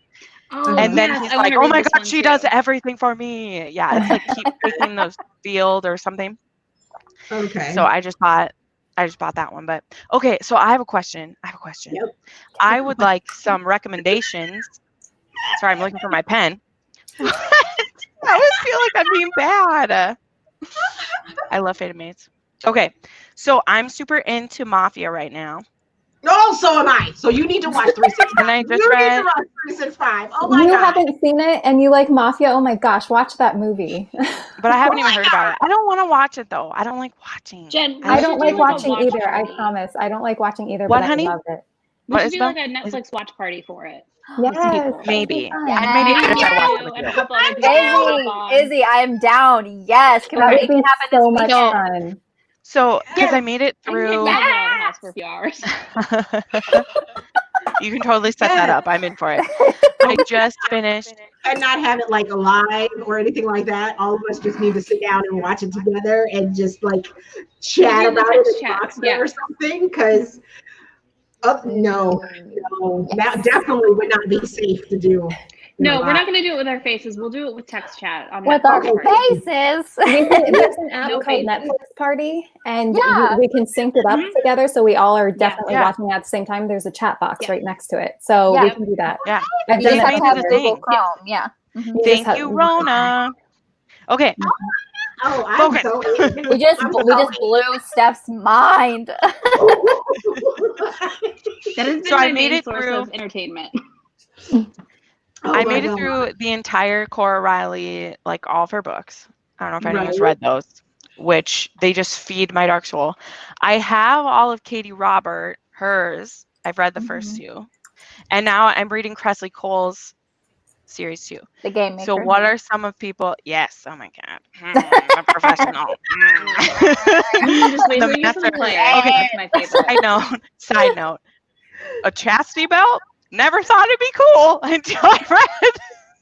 E: And then he's like, oh my God, she does everything for me. Yeah, it's like keep taking the field or something.
B: Okay.
E: So I just bought that one. But okay, so I have a question.
B: Yep.
E: I would like some recommendations. Sorry, I'm looking for my pen. I always feel like I'm being bad. I love Fated Mates. Okay, so I'm super into Mafia right now.
B: Oh, so am I. So you need to watch 365.
E: And I just read
B: 365. Oh my God.
D: You haven't seen it and you like Mafia? Oh my gosh, watch that movie.
E: But I haven't even heard about it. I don't want to watch it though. I don't like watching.
G: Jen,
D: I don't like watching either. I promise. I don't like watching either.
E: What,
D: but
E: honey?
D: I love it.
G: We should do like a Netflix watch party for it.
D: Yes,
E: maybe.
C: Yes.
E: And maybe I try to watch it with
G: And a
E: you.
G: couple other people.
C: Izzy, I am down. Yes, can we
D: That
C: make
D: would be
C: it happen
D: so
C: this
D: much
C: weekend?
D: fun.
E: So, because I made it
G: I can
E: through.
G: hang out in the house for a few hours.
E: You can totally set that up. I'm in for it. I just finished.
B: And not have it like live or anything like that. All of us just need to sit down and watch it together and just like chat about it in Boxer or something. Because no, that definitely would not be safe to do.
C: No,
G: we're not going to do it with our faces. We'll do it with text chat. On
C: with our faces.
D: There's an app called Netflix Party, and we can sync it up together, so we all are definitely watching at the same time. There's a chat box right next to it, so we can do that.
E: Yeah,
C: you just have to have Google Chrome. Yeah.
E: Thank you, Rona. Okay.
B: Oh, I'm so
C: we just blew Steph's mind.
G: That has been my main source of entertainment.
E: I made it through the entire Cora Riley, like all of her books. I don't know if anyone's read those, which they just feed my dark soul. I have all of Katie Robert, hers. I've read the first two. And now I'm reading Kresley Cole's series 2.
C: The Game Maker.
E: So what are some of people? Yes. Oh my God. I'm professional.
G: The master. Okay. That's my favorite.
E: Side note. A chastity belt? Never thought it'd be cool until I read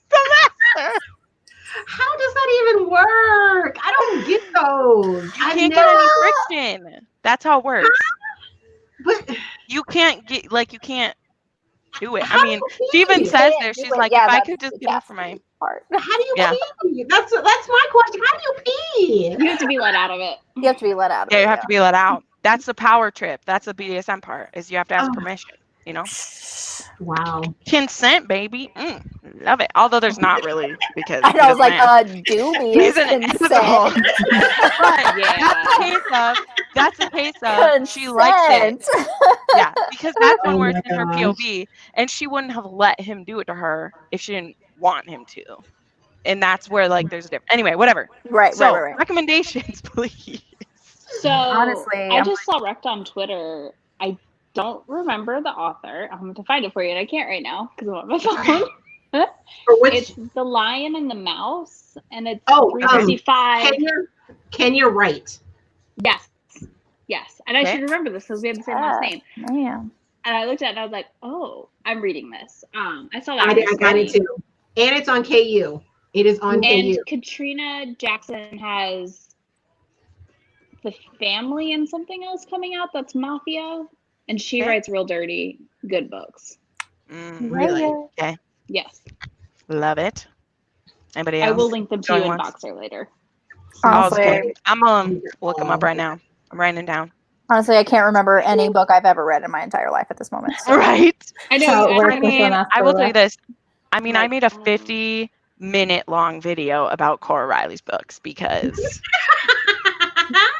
E: the master.
B: How does that even work? I don't get those.
E: You can't get any friction. That's how it works.
B: But
E: you can't get you can't do it. I mean, she even says there, she's like, if I could just get off for my
C: part.
B: How do you pee? That's my question. How do you pee?
G: You have to be let out of it.
C: You have to be let out of it.
E: Yeah, you have to be let out. That's the power trip. That's the BDSM part, is you have to ask permission, you know?
B: Wow.
E: Consent, baby. Love it. Although there's not really, because
C: I was like, dubious consent.
E: But that's a case of she likes it. Yeah, because that's one where it's in her POV, and she wouldn't have let him do it to her if she didn't want him to. And that's where there's a difference. Anyway, whatever.
C: Right.
E: Recommendations, please.
G: So
C: honestly,
G: I just saw Wrecked on Twitter. I don't remember the author. I'm going to find it for you, and I can't right now because I'm on my phone. It's The Lion and the Mouse, and it's 365.
B: Kenya Wright.
G: Yes. And I should remember this because we have the same last name.
C: Yeah.
G: And I looked at it and I was like, oh, I'm reading this. I saw that.
B: I got it too. And it's on KU. It is on KU.
G: And Katrina Jackson has The Family and something else coming out that's Mafia. And she writes real dirty, good books.
B: Really?
E: Okay.
G: Yes.
E: Love it. Anybody else?
G: I will link them to you in Boxer later.
C: Honestly,
E: I'm going to look them up right now. I'm writing it down.
C: Honestly, I can't remember any book I've ever read in my entire life at this moment. So.
E: Right?
G: I know.
E: I will tell you this. I mean, I made a 50-minute long video about Cora Riley's books because...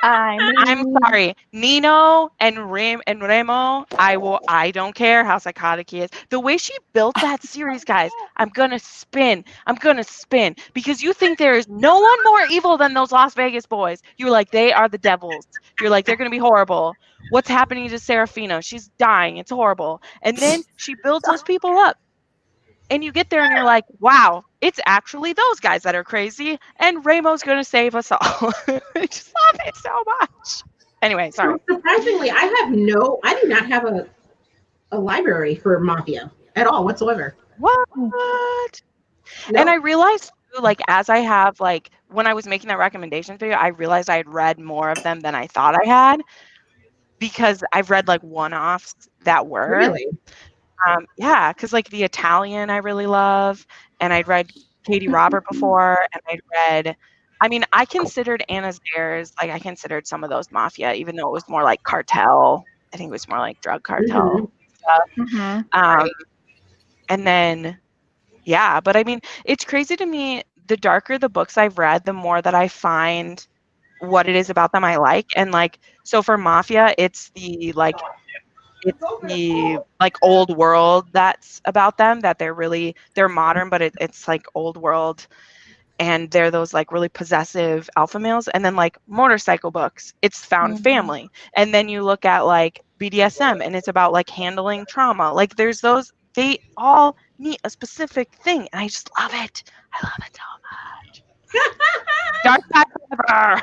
E: I'm sorry, Nino and Remo. I don't care how psychotic he is. The way she built that series, guys, I'm gonna spin because you think there is no one more evil than those Las Vegas boys. You're like, they are the devils. You're like, they're gonna be horrible. What's happening to Serafina? She's dying. It's horrible. And then she builds those people up. And you get there and you're like, wow, it's actually those guys that are crazy. And Remo's going to save us all. I just love it so much. Anyway, sorry.
B: So surprisingly, I do not have a library for mafia at all whatsoever.
E: What?
B: Nope.
E: And I realized too, like, as I have, like, when I was making that recommendation video, I realized I had read more of them than I thought I had, because I've read like one-offs that were.
B: Really?
E: Yeah, because like The Italian I really love, and I'd read Katie Robert before, and I considered Anna's Heirs, like I considered some of those mafia, even though it was more like cartel. I think it was more like drug cartel stuff. And then, yeah, but I mean, it's crazy to me, the darker the books I've read, the more that I find what it is about them I like. And like, so for mafia, it's the old world that's about them, that they're modern, but it's like old world, and they're those like really possessive alpha males. And then like motorcycle books, it's found family. And then you look at like BDSM, and it's about like handling trauma. Like there's those, they all need a specific thing, and I just love it. I love it so much. Dark side forever.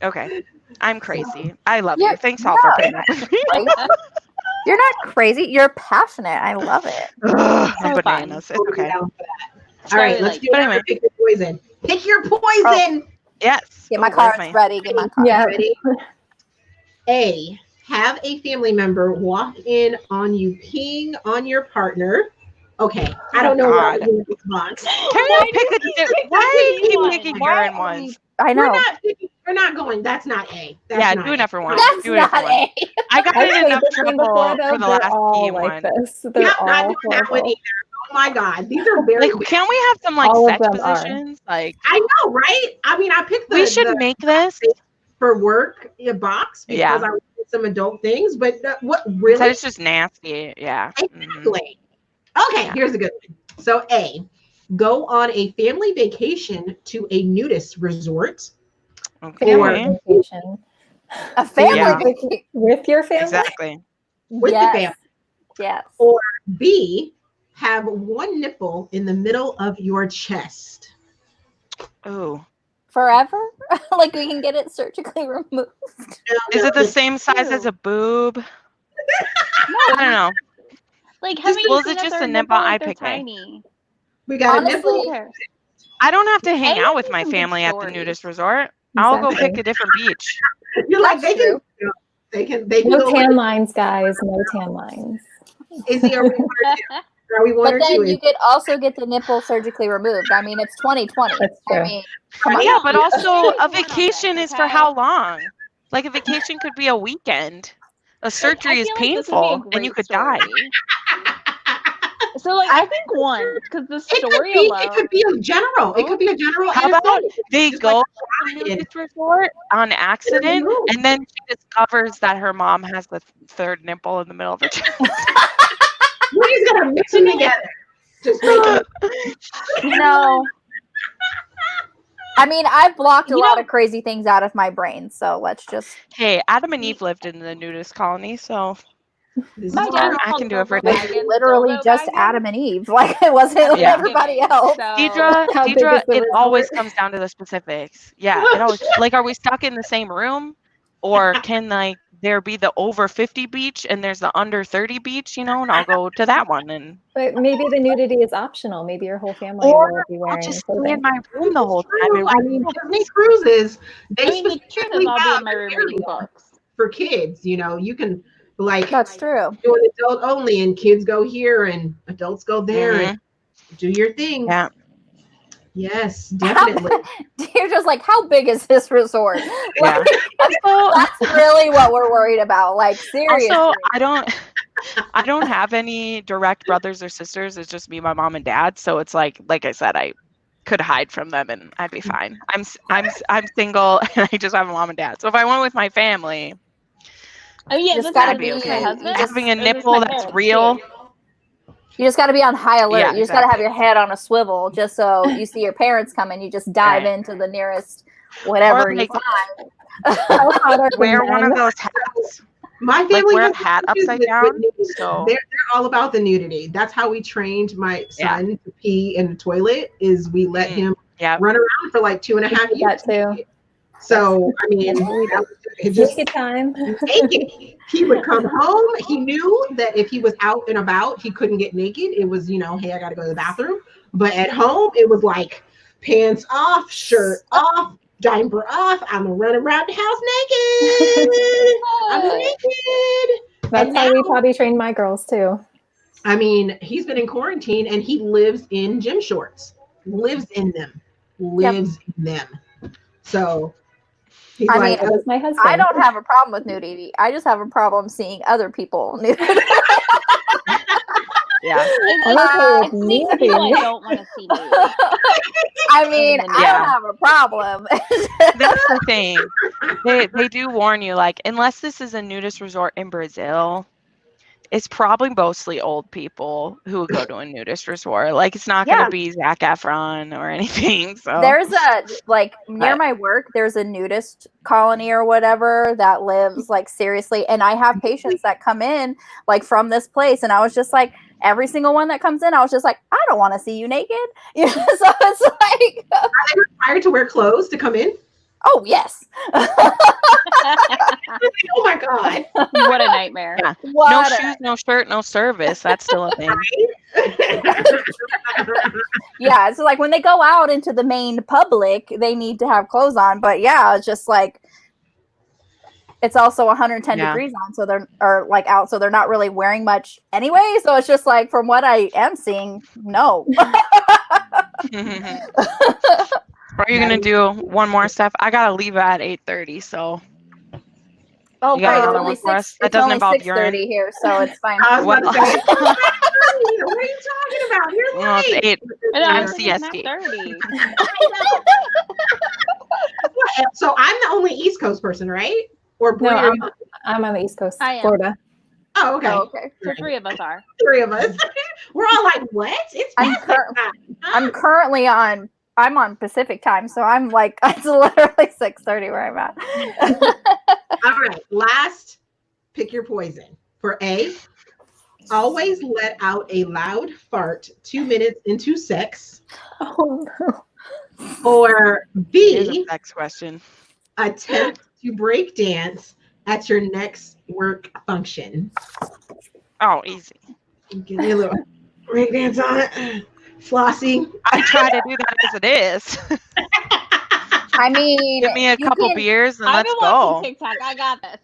E: Okay, I'm crazy. I love you. Thanks all for putting up with me.
C: You're not crazy. You're passionate. I love it.
E: So bananas. It's okay.
B: All right, let's do it. Anyway. Pick your poison. Pick your poison.
E: Oh, yes.
C: Get my cards ready. Get my cards
B: ready. A, have a family member walk in on you peeing on your partner. Okay, I don't know what to do with this box.
E: Can you pick a? Why are you picking urine ones?
C: I know.
B: We're not going. That's not A.
E: Do enough for one.
C: That's not A.
E: I got in enough trouble for the last P one.
B: They're not doing that one either. Oh my God, these are very.
E: Like, can't we have some like sex positions? Like,
B: I know, right? I mean, I picked
E: we should make this
B: for work box because I want some adult things, but what really?
E: So it's just nasty. Yeah.
B: Exactly. Okay, here's a good one. So A, go on a family vacation to a nudist resort.
E: Okay.
B: Or
D: vacation.
C: A family vacation
D: with your family.
E: Exactly.
B: With the family.
C: Yes.
B: Or B, have one nipple in the middle of your chest.
E: Oh.
C: Forever? Like we can get it surgically removed.
E: Is it the same size as a boob? I don't know.
G: Like, how many?
E: Well, is it just a nipple? I pick
G: tiny.
B: We got a nipple.
E: I don't have to hang out with my family at the nudist resort. I'll go pick a different beach.
B: You're like, they can
D: no tan lines, guys. No tan lines.
B: Is he? Are we one or two?
C: But then you could also get the nipple surgically removed. I mean, it's 2020.
D: That's true.
C: I mean,
E: yeah, but also a vacation is for how long? Like a vacation could be a weekend. A surgery is painful, and you could die.
G: So, like, I think one, because the story alone.
B: It could be a general. It could be a general.
E: How about they go to the resort on accident, and then she discovers that her mom has the third nipple in the middle of her chest.
B: We're just gonna mix them together. Just make
C: No. I mean, I've blocked a lot of crazy things out of my brain, so let's just.
E: Hey, Adam and Eve lived in the nudist colony, so I can do it for
C: literally just Adam and Eve. Like it wasn't everybody else.
E: Deidre, it always comes down to the specifics. Yeah, it always. Like, are we stuck in the same room, or can like there be the over 50 beach and there's the under 30 beach? And I'll go to that one. And
D: but maybe the nudity is optional. Maybe your whole family will be wearing.
E: I'll just stay in my room the whole time.
B: I mean, Disney cruises.
G: The truth is, I'll be in my room reading books
B: for kids. You can. Like
C: that's true.
B: Do an adult only, and kids go here, and adults go there, and do your thing.
E: Yeah.
B: Yes, definitely.
C: You're just like, how big is this resort?
E: Yeah.
C: That's really what we're worried about. Like seriously.
E: Also, I don't have any direct brothers or sisters. It's just me, my mom, and dad. So it's like I said, I could hide from them, and I'd be fine. I'm single, and I just have a mom and dad. So if I went with my family.
G: Oh yeah,
C: just gotta be
E: okay. Having a nipple that's real.
C: You just got to be on high alert.
E: Yeah,
C: you just got to have your head on a swivel, just so you see your parents coming. You just dive into the nearest whatever you find.
E: Wear one of those hats.
B: My family
E: wear a hat upside down. So
B: they're all about the nudity. That's how we trained my son to pee in the toilet. Is we let him run around for like 2.5 years.
D: That too.
B: So, I mean, it just
D: naked time.
B: naked. He would come home. He knew that if he was out and about, he couldn't get naked. It was, you know, hey, I got to go to the bathroom. But at home, it was like pants off, shirt off, diaper off. I'm going to run around the house naked. I'm naked.
D: That's how we potty trained my girls too.
B: I mean, he's been in quarantine and he lives in gym shorts. Lives in them. So he's
C: I
B: like,
C: mean,
D: my husband.
C: I don't have a problem with nudity. I just have a problem seeing other people nude.
G: Yeah.
D: I'm okay with
A: Things
D: naked.
A: people I don't want to see nude.
C: I mean, I
G: Yeah.
C: don't have a problem.
G: That's the thing. They do warn you, like, unless this is a nudist resort in Brazil, it's probably mostly old people who go to a nudist resort. Like, it's not going to be Zac Efron or anything. So
C: There's near my work, there's a nudist colony or whatever that lives like seriously. And I have patients that come in like from this place. And I was just like, every single one that comes in, I was just like, I don't want to see you naked. You know, so it's like,
B: are they required to wear clothes to come in?
C: oh yes.
B: Oh my God.
A: What a nightmare.
G: yeah.
C: What
G: No
C: a-
G: shoes, no shirt, no service. That's still a thing.
C: Yeah, it's like when they go out into the main public, they need to have clothes on. But yeah, it's just like it's also 110 degrees on, so they're out, so they're not really wearing much anyway. So it's just like from what I am seeing, no.
G: Are you gonna do one more stuff? I gotta leave at 8:30, so
C: Oh,
G: you got
C: great! It's
G: another
C: only
G: one for us?
C: six.
G: That
C: It's
G: doesn't
C: only
G: involve urine.
C: 6:30 here, so it's fine.
B: I was
G: Well,
B: about to say, what are you talking about? You're
G: well, it's
B: late.
G: 8.
A: I know,
G: I'm
A: I'm thinking
G: CST.
A: 9:30.
B: So I'm the only East Coast person, right? Or
D: No,
B: Brie,
D: I'm on the East Coast,
A: I am.
D: Florida.
B: oh, okay.
C: Oh, okay.
A: So 3 of us are.
B: 3 of us. We're all like, what? It's
C: I'm
B: past that time.
C: I'm currently on. I'm on Pacific time, so I'm like it's literally 6:30 where I'm at.
B: All right. Last, pick your poison. For A, always let out a loud fart 2 minutes into sex.
D: Oh no.
B: Or
G: Here's a
B: B,
G: next question.
B: attempt to break dance at your next work function.
G: Oh, easy.
B: Give me a little break dance on it. Flossie.
G: I try to do that as it is.
C: I mean,
G: Give me a couple beers and
A: I've
G: let's
A: been
G: go.
A: watching TikTok. I got this.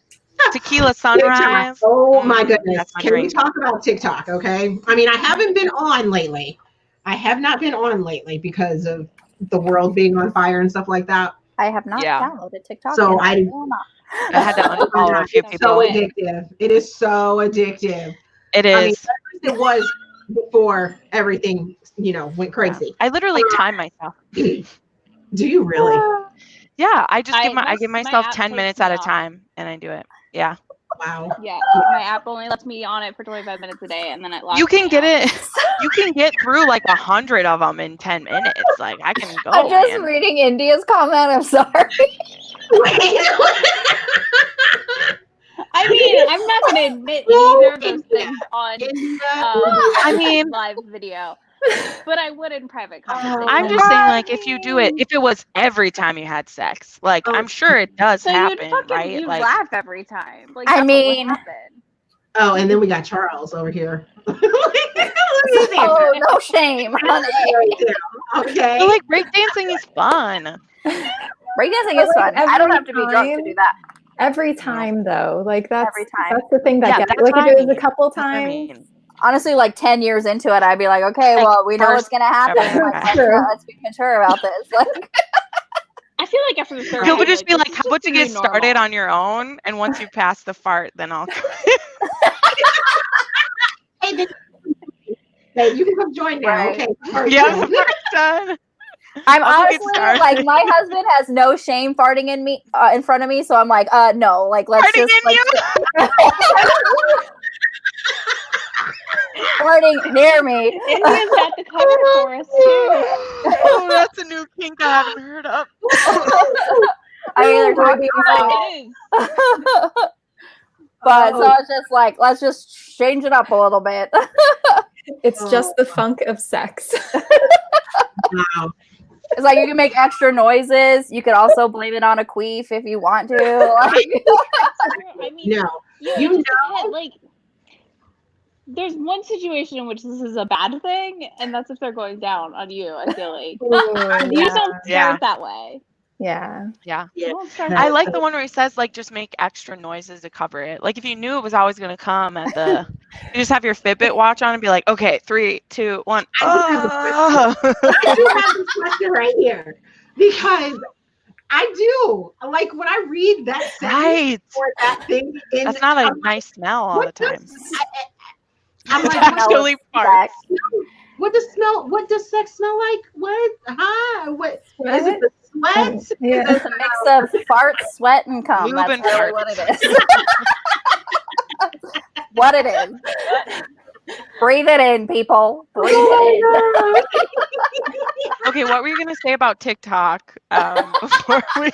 G: Tequila sunrise.
B: Oh my goodness.
G: That's my
B: Can we
G: drink.
B: talk about TikTok? Okay. I mean, I haven't been on lately. I have not been on lately because of the world being on fire and stuff like that.
C: I have not
G: Yeah.
C: downloaded TikTok.
B: So
C: and
B: I
C: will not.
G: I had to unfollow a few
B: It's
G: people.
B: so addictive. It is so addictive.
G: It
B: I mean,
G: is.
B: it was before everything, went crazy.
G: I literally time myself.
B: Do you really?
G: Yeah, I just give
A: my
G: myself
A: app
G: 10
A: takes
G: minutes
A: me
G: at a
A: off.
G: time and I do it. Yeah.
B: Wow.
A: Yeah, my app only lets me on it for 25 minutes a day, and then it locks
G: You can
A: me
G: get
A: out.
G: it. You can get through like 100 of them in 10 minutes. Like I can go.
C: I'm just
G: man.
C: reading India's comment. I'm sorry.
A: I mean, I'm not going to admit either of those things on
G: I mean,
A: live video, but I would in private conversation.
G: I'm just saying, like, if you do it, if it was every time you had sex, like, I'm sure it does
A: so
G: happen,
A: you'd fucking
G: right?
A: you'd
G: Like,
A: laugh every time. Like,
C: I
A: that's what
C: mean-
A: would happen.
B: Oh, and then we got Charles over here.
C: Oh, no shame, honey.
B: Okay.
G: but, like, breakdancing is fun.
C: Breakdancing is fun. I don't have to be drunk to do that.
D: Every time though, like that's
C: Every time.
D: that's the thing that
G: Yeah,
D: gets
G: that's
D: like
G: what
D: if
G: I
D: it was a
G: mean.
D: couple
G: That's what I
D: times.
G: mean.
C: Honestly, like 10 years into it, I'd be like, okay,
G: Like,
C: well, we know what's
G: first-
C: gonna happen.
G: Okay.
C: Let's be mature about this. Like,
A: I feel like after the third
G: He'll
A: time,
G: just be
A: this
G: like,
A: is
G: how
A: just
G: about
A: the
G: you
A: new
G: get started
A: normal.
G: on your own? And once you pass the fart, then I'll
B: Hey, you can come join now.
C: Right.
B: Okay. All right,
G: Yeah,
B: cool.
G: the first time.
C: I'm
G: I'll get
C: honestly
G: started.
C: like, my husband has no shame farting in me in front of me, so I'm like, no, like let's
G: Farting
C: just
G: in
C: like
G: you?
C: farting near me.
A: India's got the cover for us too.
G: Oh, that's a new kink I haven't heard of.
C: I mean, they're talking about
A: It is.
C: but so it's just like, let's just change it up a little bit.
D: It's just the funk of sex.
B: Wow.
C: It's like you can make extra noises. You could also blame it on a queef if you want to. Like,
G: I mean,
B: No,
G: you know, like there's one situation in which this is a bad thing, and that's if they're going down on you. I feel like you don't start that way.
D: Yeah.
G: I like the one where he says like just make extra noises to cover it. Like if you knew it was always going to come at the, you just have your Fitbit watch on and be like, okay, 3, 2, 1.
B: I do have this question right here because I do like when I read that sentence or that thing.
G: That's not a nice smell all the time.
B: I'm like,
G: actually farts.
B: What does sex smell like? What? What is it? The sweat?
C: Yeah. It's a mix of fart, sweat, and cum.
G: Lube
C: That's
G: and
C: really
G: fart.
C: what it is. What it is. Breathe it in, people. Breathe it in.
G: Okay, what were you gonna say about TikTok before we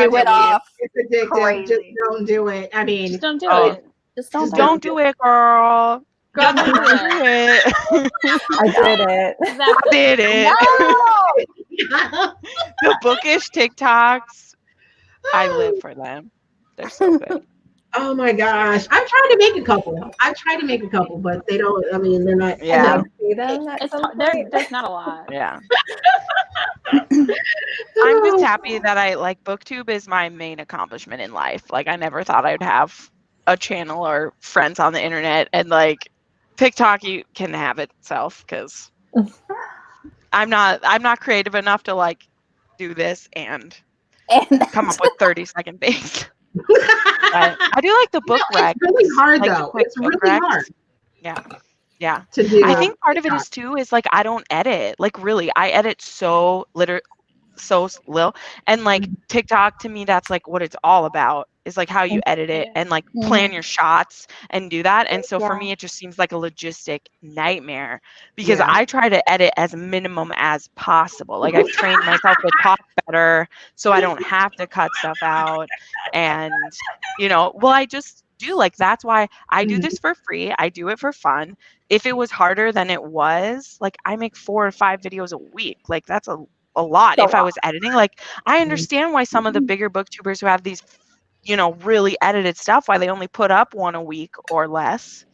C: went off?
B: It's addictive.
C: Crazy.
B: Just don't do it. I mean,
C: Just don't do
G: it.
C: Just
G: don't do it, girl.
C: Don't do
G: it.
D: I did it.
G: I did it.
C: No!
G: The bookish TikToks, I live for them. They're so good.
B: Oh my gosh. I've tried to make a couple, but they don't, I mean, they're not.
G: Yeah.
D: See them
G: There's not a lot. Yeah. I'm just happy that I like booktube is my main accomplishment in life. Like I never thought I'd have a channel or friends on the internet, and like TikTok you can have itself because I'm not creative enough to like do this and come up with 30-second things. I do like the book recs.
B: It's really hard
G: like
B: though. It's really hard.
G: Yeah.
B: To do.
G: I think part of it is too is like I don't edit. Like really, I edit so little, and like TikTok to me that's like what it's all about is like how you edit it and like plan your shots and do that. And so for me it just seems like a logistic nightmare because I try to edit as minimum as possible. Like I've trained myself to talk better so I don't have to cut stuff out. And I just do like that's why I do this for free. I do it for fun. If it was harder than it was, like I make 4 or 5 videos a week. Like that's a lot. If I was editing, like I understand why some of the bigger booktubers who have these really edited stuff, why they only put up 1 a week or less.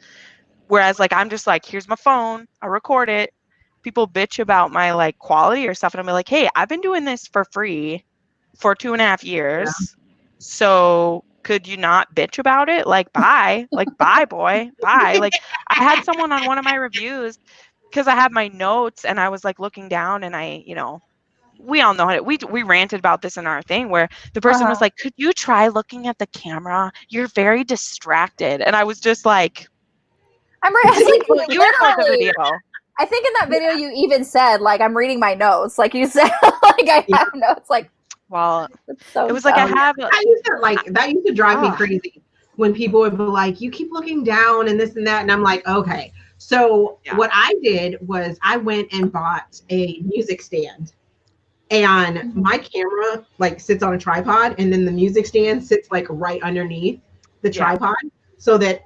G: Whereas like I'm just like, here's my phone, I record it. People bitch about my like quality or stuff, and I'm like, hey, I've been doing this for free for 2.5 years. So could you not bitch about it? Like bye. Like bye, boy. Bye. Like I had someone on one of my reviews because I have my notes and I was like looking down and I, we all know it. We ranted about this in our thing where the person was like, could you try looking at the camera? You're very distracted. And I was just like,
C: I'm right. Like,
G: you recorded the video.
C: I think in that video you even said, like, I'm reading my notes. Like you said, like I have notes. Like,
G: well,
C: so
G: it was like I have.
B: That used to drive me crazy when people would be like, you keep looking down and this and that. And I'm like, okay. So what I did was I went and bought a music stand. And my camera like sits on a tripod, and then the music stand sits like right underneath the tripod, so that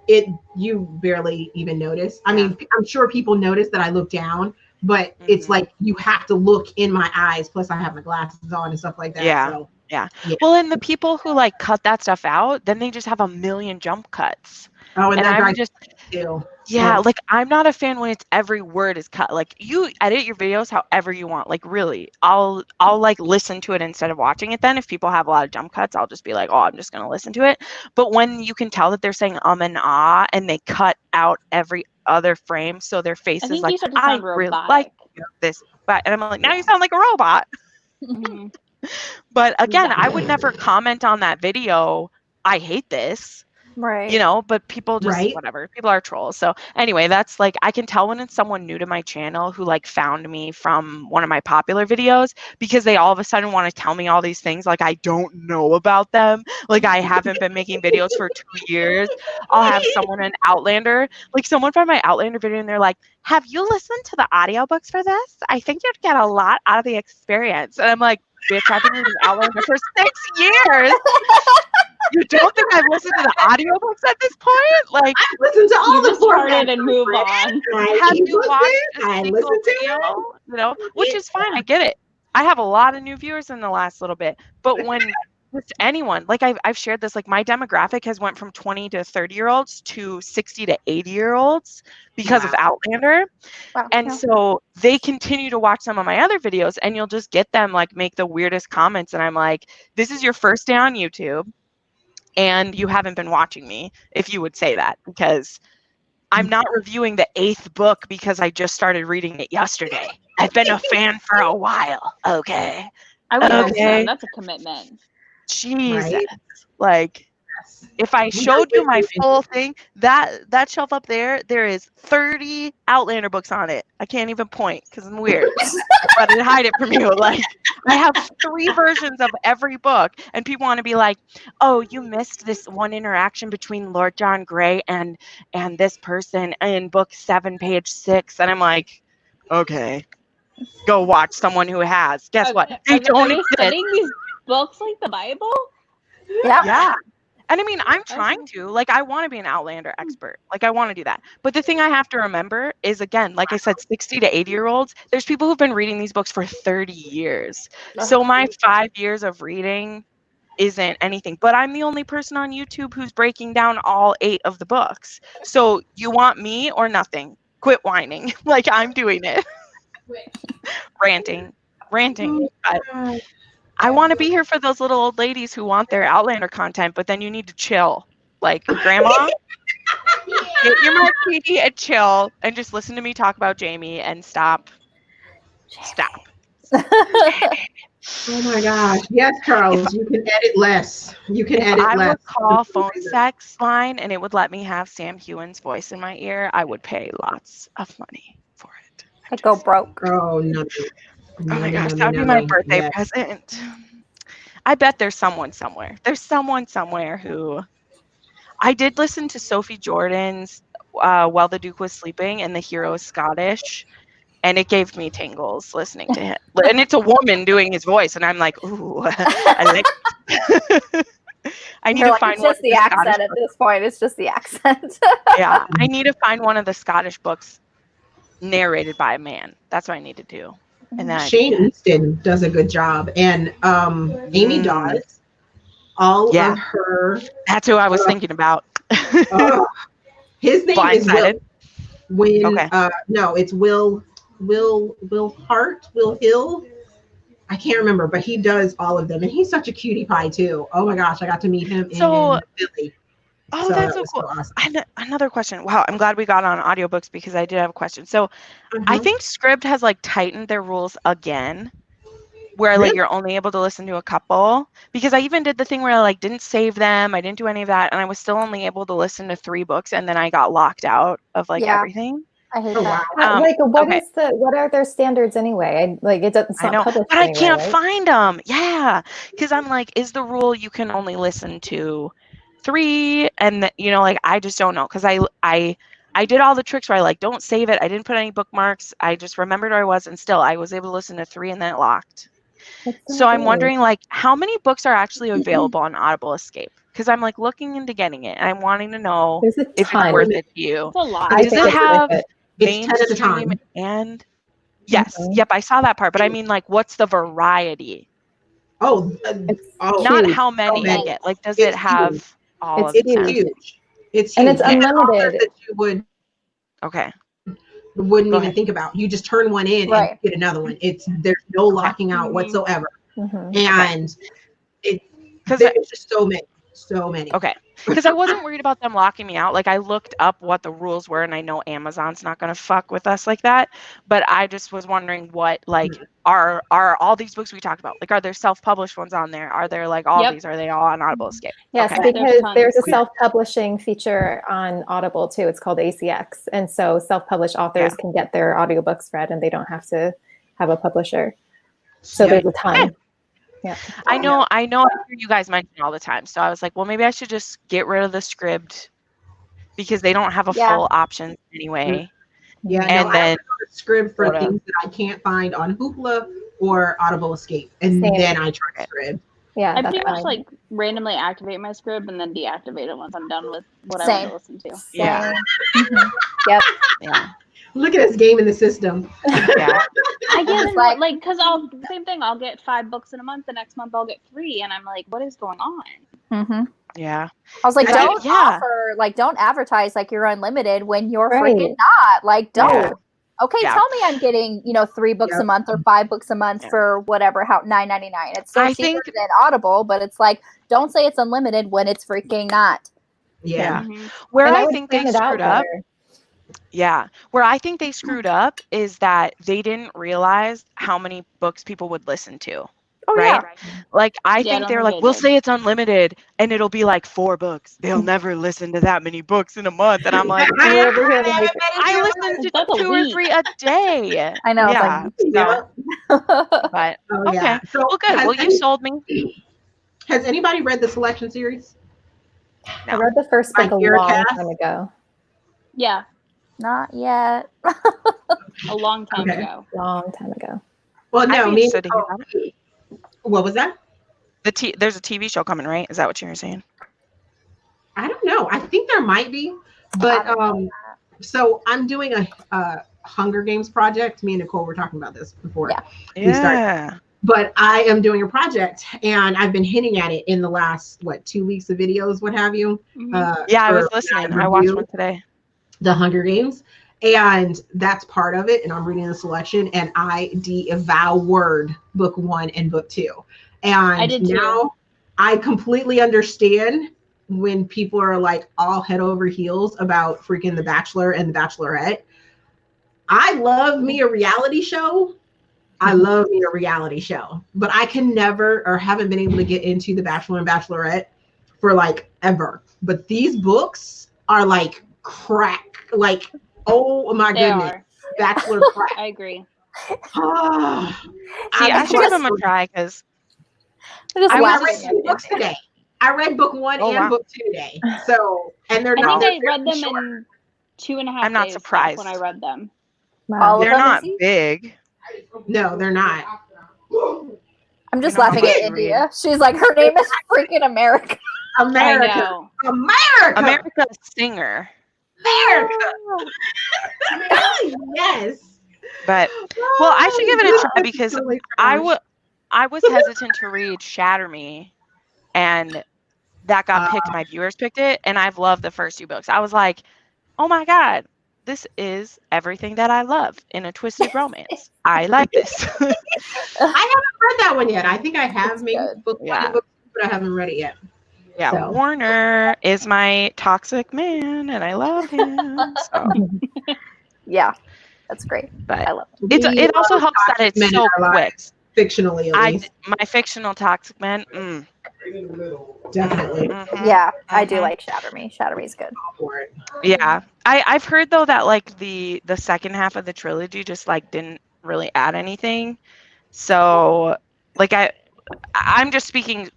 B: you barely even notice. I mean, I'm sure people notice that I look down, but it's like you have to look in my eyes. Plus, I have my glasses on and stuff like that.
G: Yeah. Well, and the people who like cut that stuff out, then they just have a million jump cuts.
B: Oh, and that
G: I'm just
B: too.
G: Yeah, like I'm not a fan when it's every word is cut. Like you edit your videos however you want. Like really, I'll like listen to it instead of watching it. Then if people have a lot of jump cuts, I'll just be like, oh, I'm just gonna listen to it. But when you can tell that they're saying and ah, and they cut out every other frame, so their face is like, I really like this, but and I'm like, now you sound like a robot. But again, I would never comment on that video. I hate this.
C: Right.
G: But people just whatever. People are trolls. So anyway, that's like I can tell when it's someone new to my channel who like found me from one of my popular videos because they all of a sudden want to tell me all these things like I don't know about them. Like I haven't been making videos for 2 years. I'll have someone in Outlander, like someone from my Outlander video, and they're like, have you listened to the audiobooks for this? I think you'd get a lot out of the experience. And I'm like, bitch, I've been reading Outlander for 6 years. You don't think I've listened to the audiobooks at this point? Like
B: I listened to all the
G: started and move on. Have you watched a single video? Which is fine. I get it.
E: I have a lot of new viewers in the last little bit, but when with anyone, like I've shared this, like my demographic has went from 20 to 30-year-olds to 60 to 80-year-olds because of Outlander.
C: Wow.
E: And so they continue to watch some of my other videos, and you'll just get them like make the weirdest comments. And I'm like, this is your first day on YouTube and you haven't been watching me, if you would say that, because I'm not reviewing the 8th book because I just started reading it yesterday. I've been a fan for a while. Okay.
G: I would understand. That's a commitment.
E: Jesus.
B: Right?
E: Like, if I showed you my full thing, that shelf up there, there is 30 Outlander books on it. I can't even point because I'm weird. But I hide it from you. Like, I have 3 versions of every book, and people want to be like, "Oh, you missed this one interaction between Lord John Grey and this person in book 7, page 6," and I'm like, "Okay, go watch someone who has." Guess what? They don't exist.
G: Studying these books like the Bible.
E: Yeah. And I mean, I'm trying to, like, I want to be an Outlander expert. Like, I want to do that. But the thing I have to remember is, again, like I said, 60 to 80-year-olds, there's people who've been reading these books for 30 years. So my 5 years of reading isn't anything. But I'm the only person on YouTube who's breaking down all 8 of the books. So you want me or nothing? Quit whining. Like, I'm doing it. Ranting. But I want to be here for those little old ladies who want their Outlander content, but then you need to chill. Like, Grandma, get your martini and chill and just listen to me talk about Jamie and stop.
B: Oh my gosh. Yes, Charles, you can edit less. You can edit less.
E: I would call phone sex line and it would let me have Sam Hewen's voice in my ear. I would pay lots of money for it.
C: I'd go broke.
B: Oh, no.
E: Oh my gosh, that would be my birthday present. I bet there's someone somewhere. There's someone somewhere who... I did listen to Sophie Jordan's While the Duke Was Sleeping and The Hero is Scottish, and it gave me tingles listening to him. And it's a woman doing his voice, and I'm like, ooh, I like it. I need to find
C: it's just the accent at this point. It's just the accent.
E: Yeah, I need to find one of the Scottish books narrated by a man. That's what I need to do. And then
B: Shane Easton does a good job, and Amy Dawes. All of her.
E: That's who I was thinking about.
B: His name is Will.
E: Okay.
B: No, it's Will Hart, Will Hill. I can't remember, but he does all of them, and he's such a cutie pie too. Oh my gosh, I got to meet him in Philly.
E: Oh, so that's so cool. So awesome. Another question. Wow, I'm glad we got on audiobooks because I did have a question. So I think Scribd has like tightened their rules again, where like you're only able to listen to a couple. Because I even did the thing where I like didn't save them, I didn't do any of that, and I was still only able to listen to 3 books, and then I got locked out of like everything.
D: I hate that. Like, what are their standards anyway? It doesn't.
E: I know, but I can't find them. Yeah, because I'm like, is the rule you can only listen to 3? And like I just don't know, because I did all the tricks where I like don't save it. I didn't put any bookmarks. I just remembered where I was, and still I was able to listen to 3, and then it locked. So I'm wondering, like, how many books are actually available on Audible Escape? Because I'm like looking into getting it, and I'm wanting to know if it's worth it to you.
G: It's a lot.
E: Does it have
B: mainstream
E: and yes, yep, I saw that part, but I mean, like, what's the variety? Not
B: huge.
E: how many you get. Like, does it have
B: huge.
E: all of
B: it's
E: them?
B: Huge. It's
D: and
B: huge.
D: it's unlimited.
B: That you wouldn't even think about. You just turn one in and get another one. There's no locking out whatsoever, and there's just so many. Okay.
E: Because I wasn't worried about them locking me out. Like, I looked up what the rules were, and I know Amazon's not going to fuck with us like that. But I just was wondering what, like, are all these books we talked about? Like, are there self-published ones on there? Are there, like, all these? Are they all on Audible Escape?
D: Yes, because there's a self-publishing feature on Audible, too. It's called ACX. And so self-published authors can get their audiobooks read, and they don't have to have a publisher. So there's a ton. Yeah,
E: I know. I hear you guys mention all the time. So I was like, well, maybe I should just get rid of the Scribd because they don't have a full option anyway.
B: Yeah, and then Scribd for things that I can't find on Hoopla or Audible Escape, and then I try Scribd.
D: Yeah,
G: I pretty much like randomly activate my Scribd and then deactivate it once I'm done with what I want to listen to.
E: Yeah.
C: Yep.
E: Yeah.
B: Look at us gaming the system.
E: Yeah.
G: I
A: I get like because same thing. I'll get 5 books in a month. The next month I'll get 3, and I'm like, what is going on?
C: Mm-hmm.
E: Yeah.
C: I was like, don't advertise like you're unlimited when you're freaking not. Like, don't.
E: Yeah.
C: Okay, tell me I'm getting 3 books a month or 5 books a month for whatever, how $9.99. It's still cheaper than Audible, but it's like, don't say it's unlimited when it's freaking not.
E: Yeah. Where I think they screwed up. Yeah. Where I think they screwed up is that they didn't realize how many books people would listen to.
C: Oh,
E: right?
C: Yeah.
E: Like, I think they're like, we'll say it's unlimited and it'll be like 4 books. They'll never listen to that many books in a month. And I'm like, I listen to 2 or 3 a day.
C: I know.
E: Yeah. But okay. So, well, good. Well, you sold me.
B: Has anybody read the Selection series?
D: No. I read the first book a long time ago.
A: Yeah.
C: Not yet.
A: A long time ago.
D: Long time ago.
B: Well, no. What was that?
E: There's a TV show coming, right? Is that what you were saying?
B: I don't know. I think there might be, but so I'm doing a Hunger Games project. Me and Nicole were talking about this before we started. But I am doing a project, and I've been hinting at it in the last 2 weeks of videos, what have you.
E: I was listening. I watched one today.
B: The Hunger Games, and that's part of it. And I'm reading the Selection, and I devoured book 1 and book 2. And
A: I did
B: now I completely understand when people are like all head over heels about freaking The Bachelor and The Bachelorette. I love me a reality show. I love me a reality show, but I can never or haven't been able to get into The Bachelor and Bachelorette for ever. But these books are like crack. Like, oh my goodness. Bachelor crack.
A: I agree.
E: I should give them a try because
B: I read 2 books today. I read book 1 and book 2 today. So, and they're not.
A: I think I read them in 2.5 days.
E: I'm not surprised
A: when I read them.
C: Wow.
E: They're not big.
B: No, they're not.
C: I'm just laughing at India. She's like, her name is freaking America.
B: America.
E: America's singer.
B: America. Yes.
E: But well, I should give it a try because I was hesitant to read Shatter Me, and that got picked. My viewers picked it, and I've loved the first 2 books. I was like, oh my god, this is everything that I love in a twisted romance. I like this.
B: I haven't read that one yet. I think I have book 1 and book 2, but I haven't read it yet.
E: Yeah, so. Warner is my toxic man, and I love him. So.
C: Yeah, that's great.
E: But
C: I love it.
E: It also helps that it's so quick.
B: Fictionally, at least.
E: My fictional toxic man.
B: Definitely.
E: Mm-hmm.
C: Yeah, I do like Shatter Me. Shatter Me is good.
E: Yeah, I've heard though that the second half of the trilogy just didn't really add anything. So I'm just speaking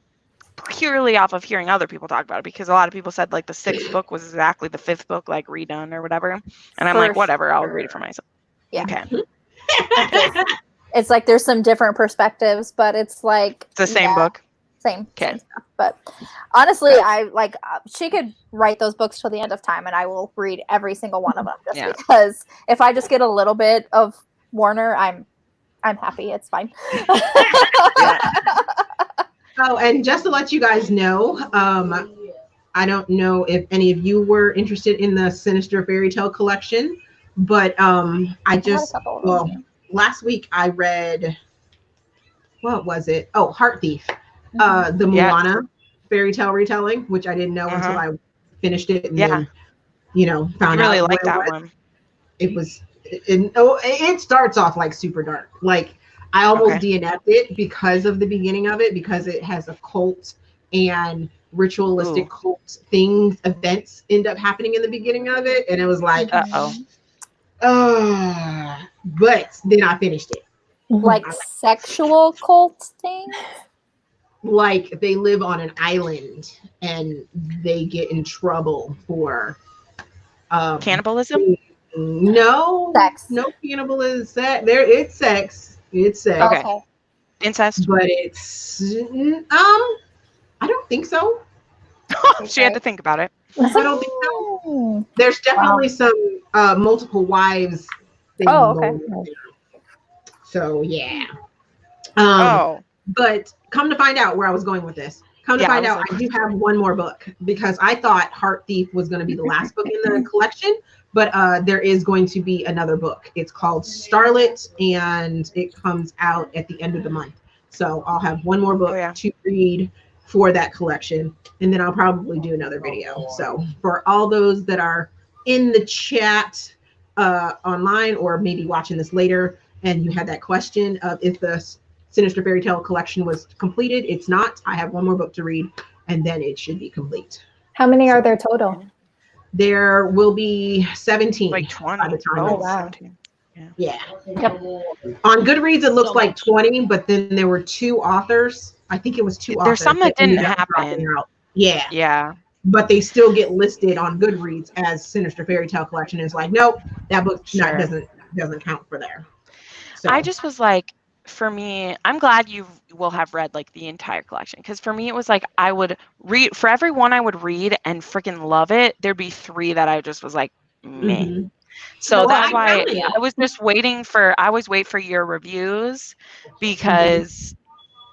E: purely off of hearing other people talk about it, because a lot of people said the 6th book was exactly the 5th book redone or whatever, and I'm like, whatever, I'll read it for myself.
C: Yeah.
E: Okay.
C: It's there's some different perspectives, but it's
E: it's the same book.
C: Same stuff. But honestly, she could write those books till the end of time, and I will read every single one of them because if I just get a little bit of Warner, I'm happy. It's fine.
B: Oh, and just to let you guys know, I don't know if any of you were interested in the Sinister Fairy Tale collection, but last week I read, what was it? Oh, Heart Thief, the Moana fairy tale retelling, which I didn't know until I finished it and then, found out. I really like that one. It starts off super dark. I almost DNF'd it because of the beginning of it, because it has a cult and ritualistic cult events end up happening in the beginning of it. And it was like, but then I finished it.
C: Sexual cult things?
B: They live on an island and they get in trouble for
E: cannibalism?
B: No.
C: Sex.
B: No cannibalism. It's sex. It's sex.
C: Okay.
E: Incest?
B: But it's I don't think so.
E: She had to think about it.
B: I don't think so. There's definitely some multiple wives thing going on. So yeah.
E: Oh.
B: But come to find out where I was going with this. Come to find out, I do have one more book because I thought Heart Thief was going to be the last book in the collection, but there is going to be another book. It's called Starlet, and it comes out at the end of the month. So I'll have one more book to read for that collection, and then I'll probably do another video. So for all those that are in the chat online or maybe watching this later, and you had that question of if the Sinister Fairy Tale collection was completed. It's not. I have one more book to read, and then it should be complete.
D: How many are there total?
B: There will be 17
E: like 20
B: by the time.
E: Oh, wow.
B: Yeah. Yep. On Goodreads, it looks like 20, but then there were 2 authors. I think it was 2 authors.
E: There's some that didn't happen.
B: Yeah.
E: Yeah.
B: But they still get listed on Goodreads as Sinister Fairy Tale collection. It's like, nope, that book doesn't count for there. So
E: I just was like, for me, I'm glad you will have read like the entire collection, because for me it was like I would read for every one I would read and freaking love it. There'd be 3 that I just was like, meh.
B: Mhm.
E: So
B: Well,
E: that's why
B: really-
E: I was just waiting for. I always wait for your reviews because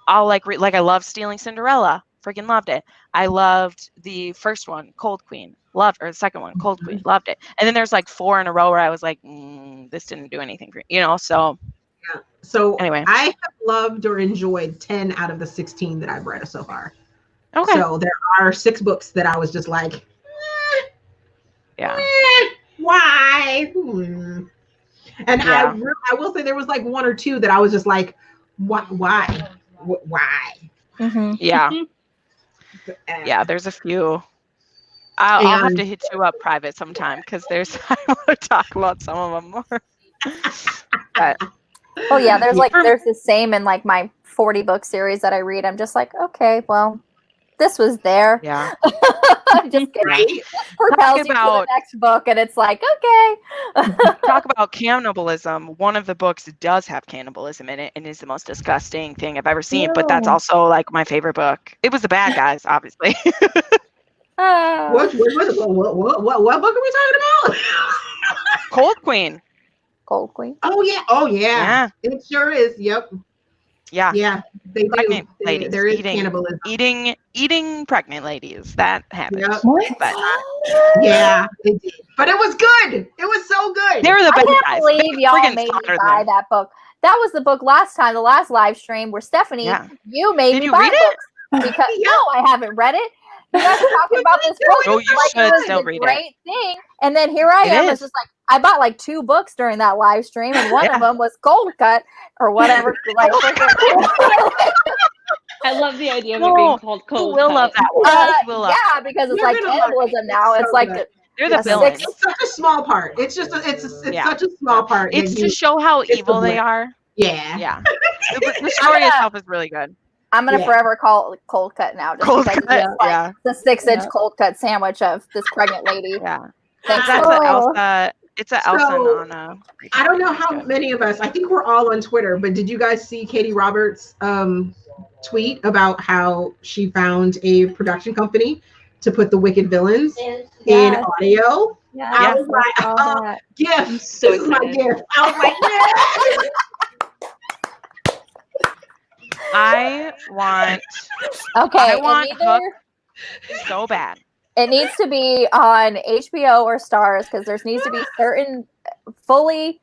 E: I'll like I love Stealing Cinderella, freaking loved it. I loved the first one, Cold Queen, loved, or the second one, Cold Queen, loved it. And then there's like 4 in a row where I was like, this didn't do anything for me, you know. So.
B: Yeah. So
E: anyway,
B: I have loved or enjoyed 10 out of the 16 that I've read so far.
E: Okay.
B: So there are 6 books that I was just like, why? And I will say there was like 1 or 2 that I was just like, why?
C: Mm-hmm.
E: Yeah. Yeah, there's a few. I'll have to hit you up private sometime because I want to talk about some of them more. But
C: oh yeah, there's the same in like my 40 book series that I read. I'm just like, okay, well, this was there.
E: Yeah.
C: I'm just kidding. Propels you to the next book, and it's like, okay.
E: Talk about cannibalism. One of the books does have cannibalism in it and is the most disgusting thing I've ever seen. But that's also like my favorite book. It was The Bad Guys, obviously.
B: What book are we talking about?
E: Cold Queen.
C: Cold Queen.
B: Oh yeah. It sure is. Yep.
E: Yeah.
B: They
E: pregnant
B: do.
E: ladies
B: There is
E: eating,
B: cannibalism.
E: Eating pregnant ladies. That happens.
B: Yep.
E: But,
B: yeah, it did. But it was good. It was so good.
E: They were the best guys.
C: I can't believe y'all made me buy that book. That was the book last time, the last live stream, where Stephanie, you made me buy books. Because no, I haven't read it. You guys are talking about this book.
E: Oh, you should still read it.
C: Great thing. And then here I am. It's just like I bought like 2 books during that live stream, and one of them was Cold Cut or whatever. Like,
A: I love the idea of it being called Cold
E: Cut. We'll love that.
C: Yeah, because it's like cannibalism now. It's like
E: they're the villains.
B: It's such a small part. It's just it's such a small part.
E: It's to show how evil they are.
B: Yeah.
E: The story itself is really good.
C: I'm gonna forever call it Cold Cut now, just
E: Cold
C: because
E: Cut,
C: it's like the 6-inch cold cut sandwich of this pregnant lady.
E: Yeah.
C: Thanks.
E: Elsa. It's an Elsa and Anna.
B: I don't know how many of us. I think we're all on Twitter, but did you guys see Katie Roberts' tweet about how she found a production company to put the Wicked Villains in audio?
C: Yeah,
B: I was like, gift.
A: So
B: this is my gift. I was like, yes.
E: I want Hook so bad.
C: It needs to be on HBO or Stars because there needs to be certain fully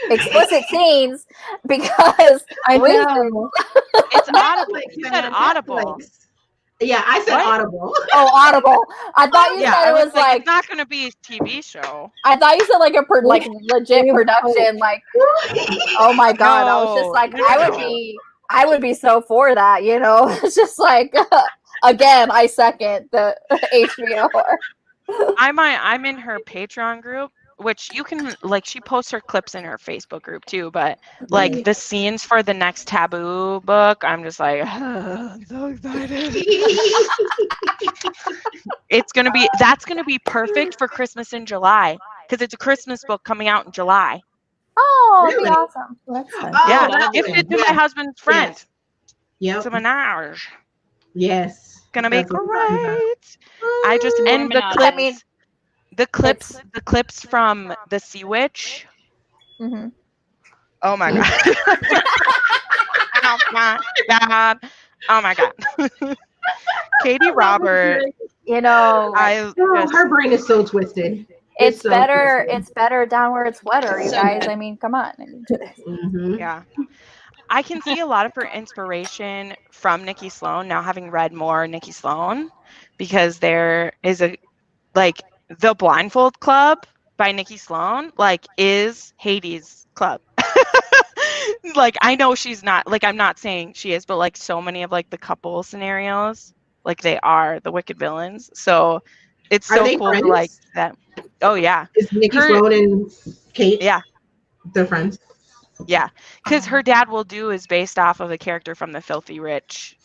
C: explicit scenes because
D: I know.
E: It's Audible. You said Audible.
B: Yeah, I said Audible.
C: Oh, Audible. I thought you said it was like
E: it's not going to be a TV show.
C: I thought you said like a legit production. Like, oh my god! I was just like, I would be so for that. You know, it's just like again, I second the HBO.
E: I'm in her Patreon group, which you can like. She posts her clips in her Facebook group too, but like the scenes for the next Taboo book, I'm just like, I'm so excited. That's gonna be perfect for Christmas in July because it's a Christmas book coming out in July.
C: Oh, really? That'd be awesome.
D: That's fun.
E: Yeah, gifted to my husband's friend.
B: Yep.
E: It's a menage.
B: Yes.
E: Gonna be great. I just end the clips. I mean, the clips from The Sea Witch.
C: Mm-hmm.
E: Oh my god. Oh my god. Oh my god. Katie Robert.
C: You know,
B: her brain is so twisted.
C: It's
B: so
C: better.
B: twisted.
C: It's better down where it's wetter, you
A: So
C: guys.
A: good.
C: I mean, come on.
B: Mhm.
E: Yeah. I can see a lot of her inspiration from Nikki Sloan now, having read more Nikki Sloan, because there is a the Blindfold Club by Nikki Sloan is Hades' club. I know she's not, I'm not saying she is, but so many of the couple scenarios, they are the wicked villains. So it's
B: Are
E: so
B: they
E: cool
B: friends?
E: to like that. Oh yeah.
B: Is Nikki Sloan and Kate?
E: Yeah.
B: They're friends.
E: Yeah, because her dad will do is based off of a character from The Filthy Rich.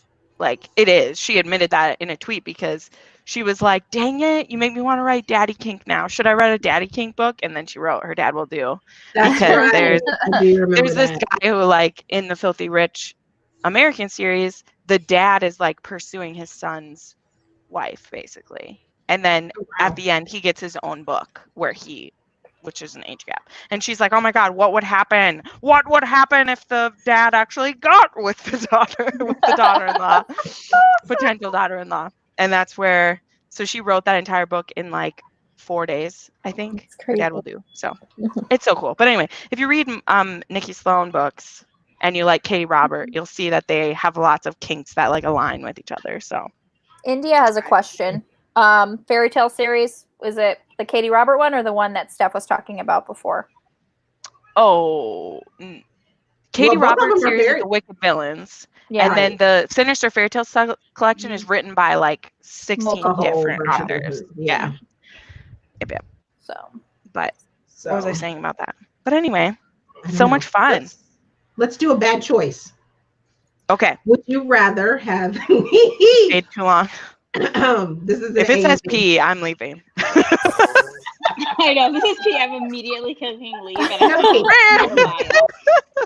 E: It is. She admitted that in a tweet because she was like, dang it, you make me want to write Daddy Kink now. Should I write a Daddy Kink book? And then she wrote Her Dad Will Do.
B: That's
E: Because
B: right. I do remember
E: there's this
B: that.
E: guy who, in The Filthy Rich American series, the dad is, pursuing his son's wife, basically. And then at the end, he gets his own book which is an age gap. And she's like, oh my God, what would happen? What would happen if the dad actually got with the daughter-in-law, potential daughter-in-law? And that's where, so she wrote that entire book in 4 days, I think. Her Dad Will Do. So it's so cool. But anyway, if you read Nikki Sloan books and you like Katie Robert, you'll see that they have lots of kinks that align with each other. So
C: India has a question. Fairy tale series, is it the Katie Robert one or the one that Steph was talking about before?
E: Oh, Katie Robert series is the Wicked Villains. Yeah, and then the Sinister Fairy Tale collection is written by 16 different authors. Yeah. Yep.
C: So,
E: but what was I saying about that? But anyway, so much fun.
B: Let's do a bad choice.
E: Okay.
B: Would you rather have
E: stayed too long?
B: This is
E: if it says pee, I'm leaving.
A: I know, this is pee. I'm immediately clicking leave. And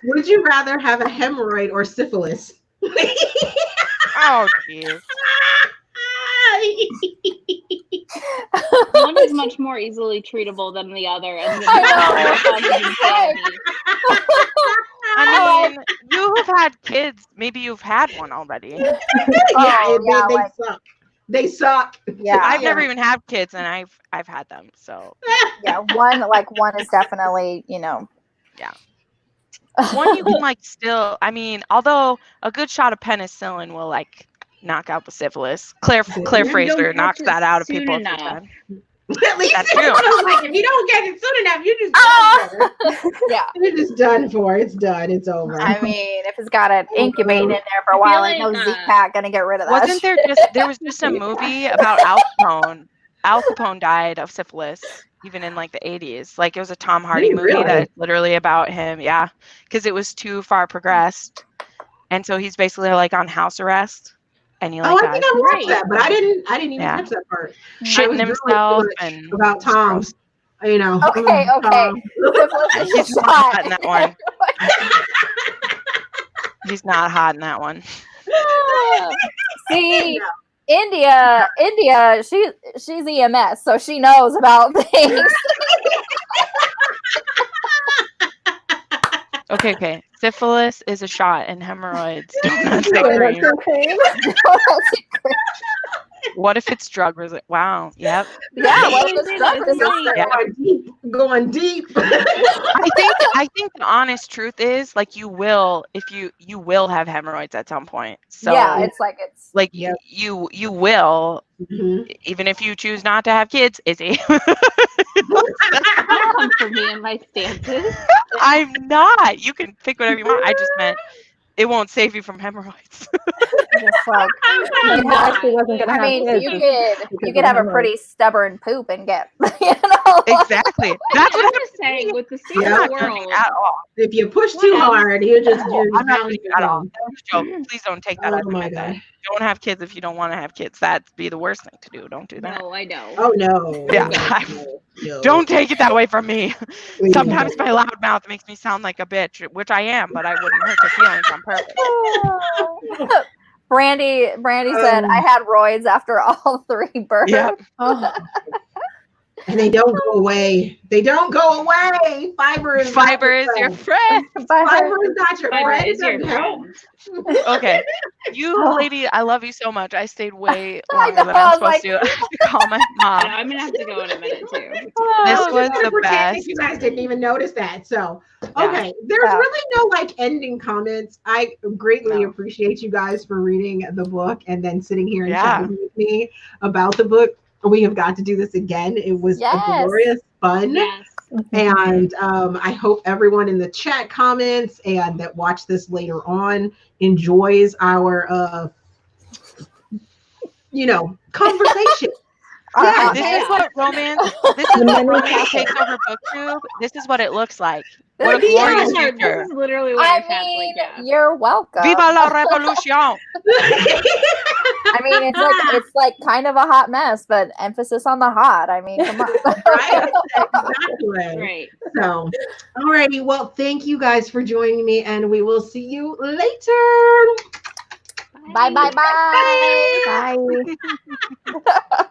B: would you rather have a hemorrhoid or syphilis?
E: Oh, jeez.
A: One is much more easily treatable than the other. And
E: I mean, you have had kids. Maybe you've had one already.
B: They suck. They suck.
C: Yeah,
E: I've never even had kids, and I've had them. So
C: yeah, one is definitely, Yeah.
E: One you can still. I mean, although a good shot of penicillin will knock out the syphilis. Claire Fraser knocks that out of people every time.
B: At least
E: that's true.
B: If you don't get it soon enough, you're just done for.
C: Yeah,
B: you're just done for. It's done. It's over.
C: I mean, if it's got an incubate in there for a while, no Z-Pack gonna get rid of that.
E: Wasn't there was just a movie about Al Capone? Al Capone died of syphilis, even in the 80s. It was a Tom Hardy movie that's literally about him. Yeah, because it was too far progressed, and so he's basically on house arrest. And
B: I think I watched that, but I didn't even catch that part.
E: Shitting himself and
B: about Tom.
C: Okay.
E: He's not hot in that one. He's not hot in that one.
C: See, India, she's EMS, so she knows about things.
E: Okay. Syphilis is a shot, and hemorrhoids don't have cream. What if it's drug resistant? Wow. Yep.
C: Yeah. What if it's drug resistant?
B: Going deep.
E: I think the honest truth is you will have hemorrhoids at some point. So
C: yeah, it's
E: you will, even if you choose not to have kids. Izzy.
A: Don't come for me and my stances.
E: I'm not. You can pick whatever you want. I just meant it won't save you from hemorrhoids.
C: You could have a pretty stubborn poop and get,
E: Exactly. That's what
A: I'm just saying. With the state of the world,
E: at all.
B: If you push too hard, you're
E: I'm not doing it at all. Please don't take that.
B: Oh my God.
E: Don't have kids if you don't want to have kids. That'd be the worst thing to do. Don't do that.
A: No, I know.
B: Oh no.
E: Yeah.
B: No.
E: Don't take it that way from me. Sometimes my loud mouth makes me sound like a bitch, which I am, but I wouldn't hurt your feelings on purpose.
C: Brandy said I had roids after all 3 births.
E: Yeah.
B: And they don't go away. They don't go away. Fiber is
E: your friend.
B: Fiber is not your
G: Fiber
B: friend.
G: is your friend.
E: Okay. You lady, I love you so much. I stayed way longer than I'm supposed to call my mom.
G: I'm gonna have to go in a minute too.
E: This was the
B: pretend
E: best.
B: You guys didn't even notice that. So okay. There's really no like ending comments. I greatly appreciate you guys for reading the book and then sitting here and chatting with me about the book. We have got to do this again. It was a glorious fun.
G: Yes.
B: And I hope everyone in the chat comments and that watch this later on enjoys our conversation.
E: This is what romance takes over booktube. This is what it looks like. What a glorious future.
G: This is literally what our chat's like.
C: You're welcome.
E: Viva la revolution.
C: I mean, it's like kind of a hot mess, but emphasis on the hot. I mean, come on.
B: Right? Exactly.
G: Right.
B: So, alrighty. Well, thank you guys for joining me, and we will see you later.
C: Bye. Bye.
D: Bye.